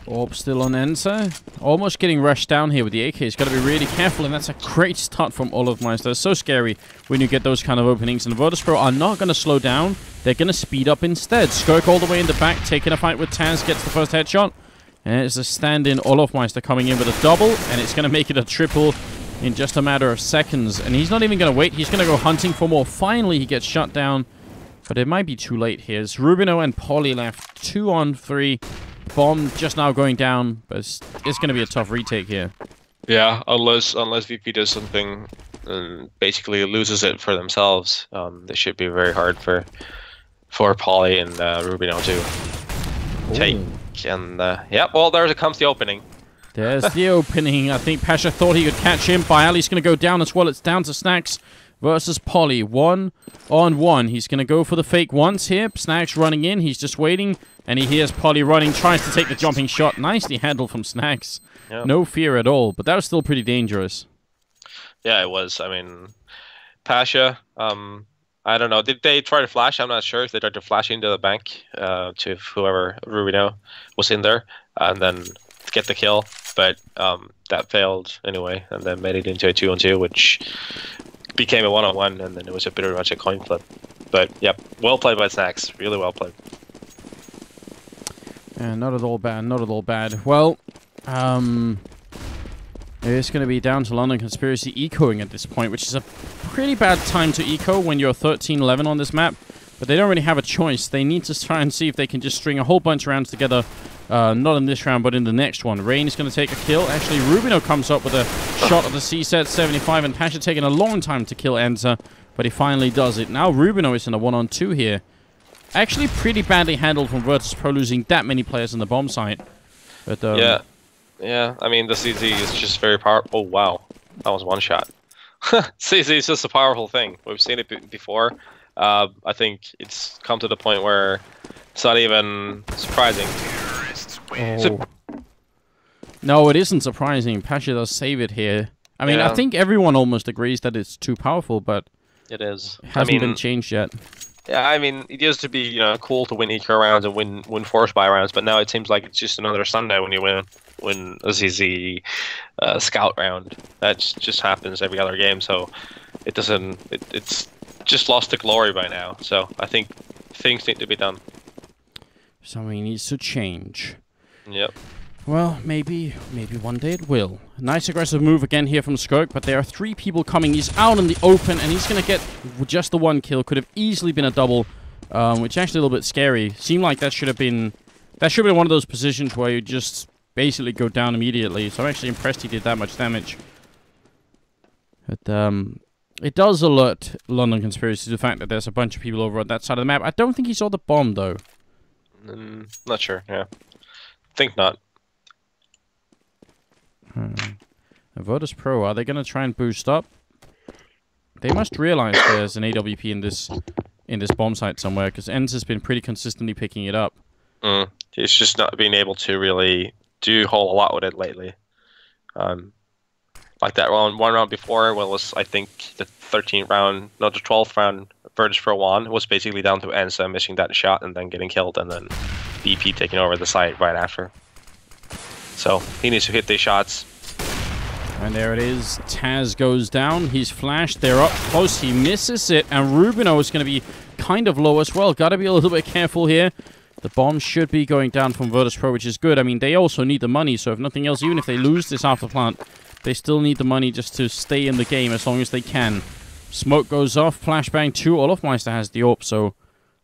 Orb still on Enza. Almost getting rushed down here with the AK. He's got to be really careful, and that's a great start from all of Meister. It's so scary when you get those kind of openings, and Virtus.pro are not going to slow down. They're going to speed up instead. Skirk all the way in the back, taking a fight with Taz, gets the first headshot. And it's a stand-in Olofmeister coming in with a double, and it's going to make it a triple in just a matter of seconds. And he's not even going to wait. He's going to go hunting for more. Finally, he gets shut down, but it might be too late here. It's Rubino and Polly left, 2-on-3. Bomb just now going down, but it's going to be a tough retake here. Yeah, unless VP does something and basically loses it for themselves, this should be very hard for Polly and Rubino to take. And yeah, well, there comes the opening. There's the opening. I think Pasha thought he could catch him. Ali's going to go down as well. It's down to Snacks versus Polly. 1-on-1. He's going to go for the fake once here. Snacks running in. He's just waiting. And he hears Polly running. Tries to take the jumping shot. Nicely handled from Snacks. Yep. No fear at all. But that was still pretty dangerous. Yeah, it was. I mean, Pasha, I I don't know. Did they try to flash? I'm not sure if they tried to flash into the bank to whoever Rubino was in there, and then get the kill. But that failed anyway, and then made it into a 2-on-2, which became a 1-on-1, and then it was pretty much a coin flip. But yep, well played by Snacks. Really well played. Yeah, not at all bad. Not at all bad. Well, it's going to be down to London Conspiracy ecoing at this point, which is a pretty bad time to eco when you're 13-11 on this map. But they don't really have a choice. They need to try and see if they can just string a whole bunch of rounds together. Not in this round, but in the next one. Rain is going to take a kill. Actually, Rubino comes up with a shot at the C-set 75, and Pasha taking a long time to kill Enter, but he finally does it. Now Rubino is in a 1-on-2 here. Actually, pretty badly handled from Virtus.pro, losing that many players on the bomb site. But yeah. I mean, the CZ is just very powerful. Oh wow, that was one shot. CZ is just a powerful thing. We've seen it before. I think it's come to the point where it's not even surprising. Oh. No, it isn't surprising. Pasha does save it here. I mean, I think everyone almost agrees that it's too powerful, but it is. It hasn't been changed yet. Yeah, I mean, it used to be, you know, cool to win eco rounds and win force buy rounds, but now it seems like it's just another Sunday when you win a ZZ scout round. That just happens every other game, so it doesn't. It's just lost the glory by now. So I think things need to be done. Something needs to change. Yep. Well, maybe one day it will. Nice aggressive move again here from Skirk, but there are 3 people coming. He's out in the open, and he's going to get just the 1 kill. Could have easily been a double, which is actually a little bit scary. Seemed like that should have been one of those positions where you just basically go down immediately. So I'm actually impressed he did that much damage. But it does alert London Conspiracy to the fact that there's a bunch of people over on that side of the map. I don't think he saw the bomb, though. Not sure, yeah. Think not. Virtus.pro, are they going to try and boost up? They must realize there's an AWP in this bomb site somewhere, because Enz has been pretty consistently picking it up. He's just not been able to really do a whole lot with it lately. Like that one round before, well, was I think the 13th round, no, the 12th round Virtus.pro won, was basically down to Enza missing that shot and then getting killed, and then BP taking over the site right after. So he needs to hit these shots. And there it is. Taz goes down. He's flashed. They're up close. He misses it. And Rubino is going to be kind of low as well. Got to be a little bit careful here. The bomb should be going down from Virtus.pro, which is good. I mean, they also need the money. So if nothing else, even if they lose this after plant, they still need the money just to stay in the game as long as they can. Smoke goes off. Flashbang 2. Olofmeister has the AWP, so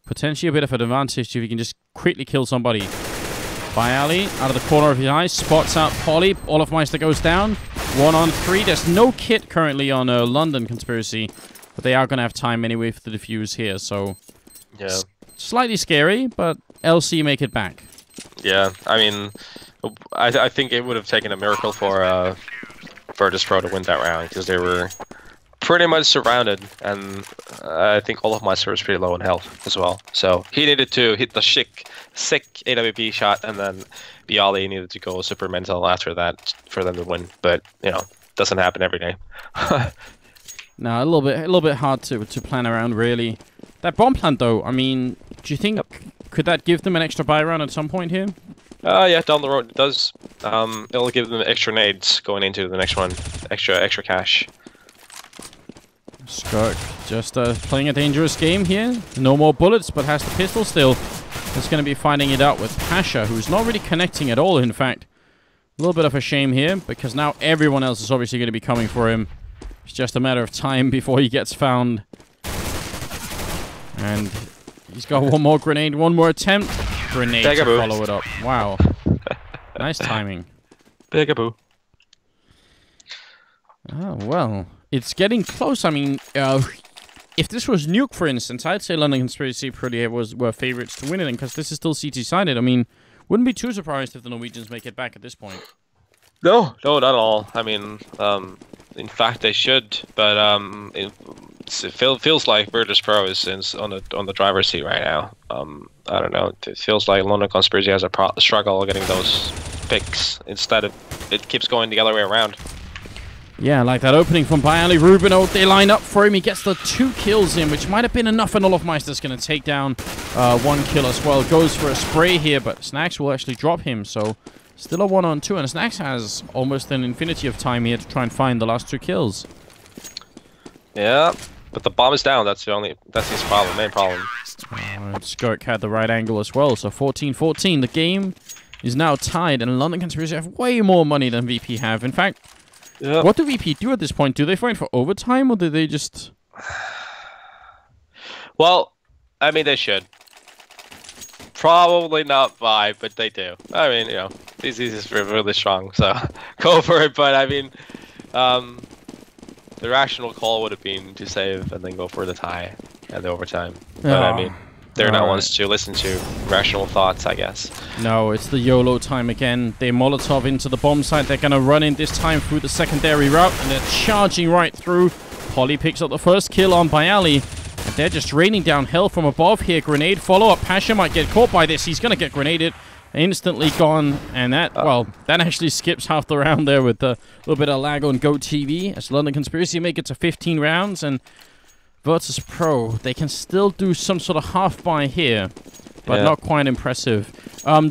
potentially a bit of an advantage if he can just quickly kill somebody. Bayali, out of the corner of his eye, spots out Polly. Olofmeister goes down. 1-on-3. There's no kit currently on London Conspiracy, but they are going to have time anyway for the defuse here, so... Yeah. Slightly scary, but LC make it back. Yeah, I mean, I think it would have taken a miracle for Virtus.pro to win that round, because they were pretty much surrounded, and I think Olofmeister was pretty low in health as well. So he needed to hit the sick AWP shot, and then Bialy needed to go super mental after that for them to win. But you know, doesn't happen every day. No, a little bit hard to plan around really. That bomb plant though, I mean, do you think could that give them an extra buy round at some point here? Yeah, down the road it does. It'll give them extra nades going into the next one, extra cash. Skirk just playing a dangerous game here. No more bullets, but has the pistol still. Is going to be finding it out with Pasha, who's not really connecting at all, in fact. A little bit of a shame here, because now everyone else is obviously going to be coming for him. It's just a matter of time before he gets found. And he's got one more grenade, one more attempt. Grenade to follow it up. Wow. Nice timing. Peekaboo. Oh, well. It's getting close. I mean, if this was Nuke, for instance, I'd say London Conspiracy probably were favorites to win it, because this is still CT-sided. I mean, wouldn't be too surprised if the Norwegians make it back at this point. No, not at all. I mean, in fact, they should, but it feels like Virtus.pro is on the driver's seat right now. I don't know. It feels like London Conspiracy has a struggle getting those picks. Instead of it keeps going the other way around. Yeah, like that opening from Bialy Rubino. They line up for him. He gets the 2 kills in, which might have been enough, and Olofmeister's going to take down 1 kill as well. Goes for a spray here, but Snacks will actually drop him, so still a 1-on-2, and Snacks has almost an infinity of time here to try and find the last 2 kills. Yeah, but the bomb is down. That's his problem, main problem. Skirk had the right angle as well, so 14-14. The game is now tied, and London Conspiracy have way more money than VP have. In fact, what do VP do at this point? Do they fight for overtime, or do they just... Well, I mean, they should. Probably not buy, but they do. I mean, you know, this is really strong, so go for it. But I mean, the rational call would have been to save and then go for the tie and the overtime. But I mean, they're not ones to listen to rational thoughts, I guess. No, it's the YOLO time again. They Molotov into the bomb site. They're going to run in this time through the secondary route, and they're charging right through. Polly picks up the first kill on Bialy, and they're just raining down hell from above here. Grenade follow-up. Pasha might get caught by this. He's going to get grenaded. Instantly gone, and that, well, that actually skips half the round there with a little bit of lag on GoTV, as London Conspiracy make it to 15 rounds, and Virtus.pro, they can still do some sort of half buy here, but not quite impressive.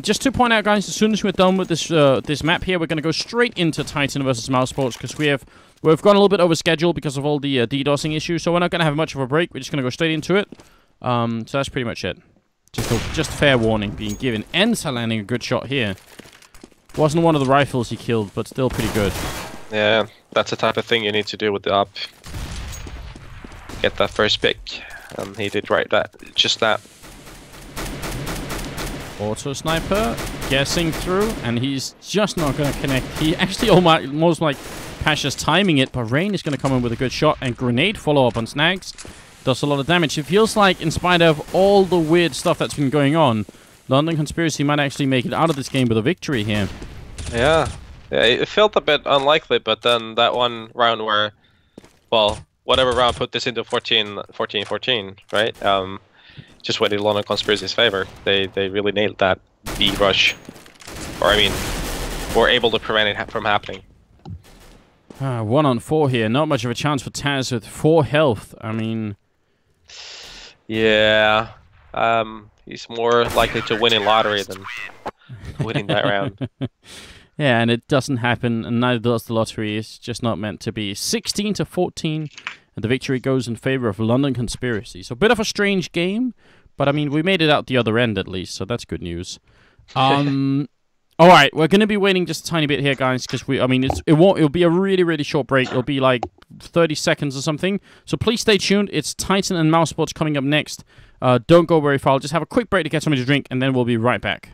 Just to point out, guys, as soon as we're done with this this map here, we're going to go straight into Titan versus Mousesports, because we've gone a little bit over schedule because of all the DDoSing issues, so we're not going to have much of a break. We're just going to go straight into it. So that's pretty much it. Just fair warning being given. Ensa landing a good shot here. Wasn't one of the rifles he killed, but still pretty good. Yeah, that's the type of thing you need to do with the up. Get that first pick, and he did just that. Auto sniper, guessing through, and he's just not going to connect. He actually almost like Pasha's timing it, but Rain is going to come in with a good shot, and grenade follow-up on Snags. Does a lot of damage. It feels like, in spite of all the weird stuff that's been going on, London Conspiracy might actually make it out of this game with a victory here. Yeah, it felt a bit unlikely, but then that one round where, well, whatever round put this into 14-14, right? Just went in London Conspiracy's favor. They really nailed that B rush, or I mean, were able to prevent it from happening. 1-on-4 here. Not much of a chance for Taz with 4 health. I mean, yeah, he's more likely to win in lottery than winning that round. Yeah, and it doesn't happen, and neither does the lottery. It's just not meant to be. 16-14, and the victory goes in favor of London Conspiracy. So a bit of a strange game, but I mean, we made it out the other end at least, so that's good news. All right, we're going to be waiting just a tiny bit here, guys, because it'll be a really, really short break. It'll be like 30 seconds or something. So please stay tuned. It's Titan and Mousesports coming up next. Don't go very far. Just have a quick break to get something to drink, and then we'll be right back.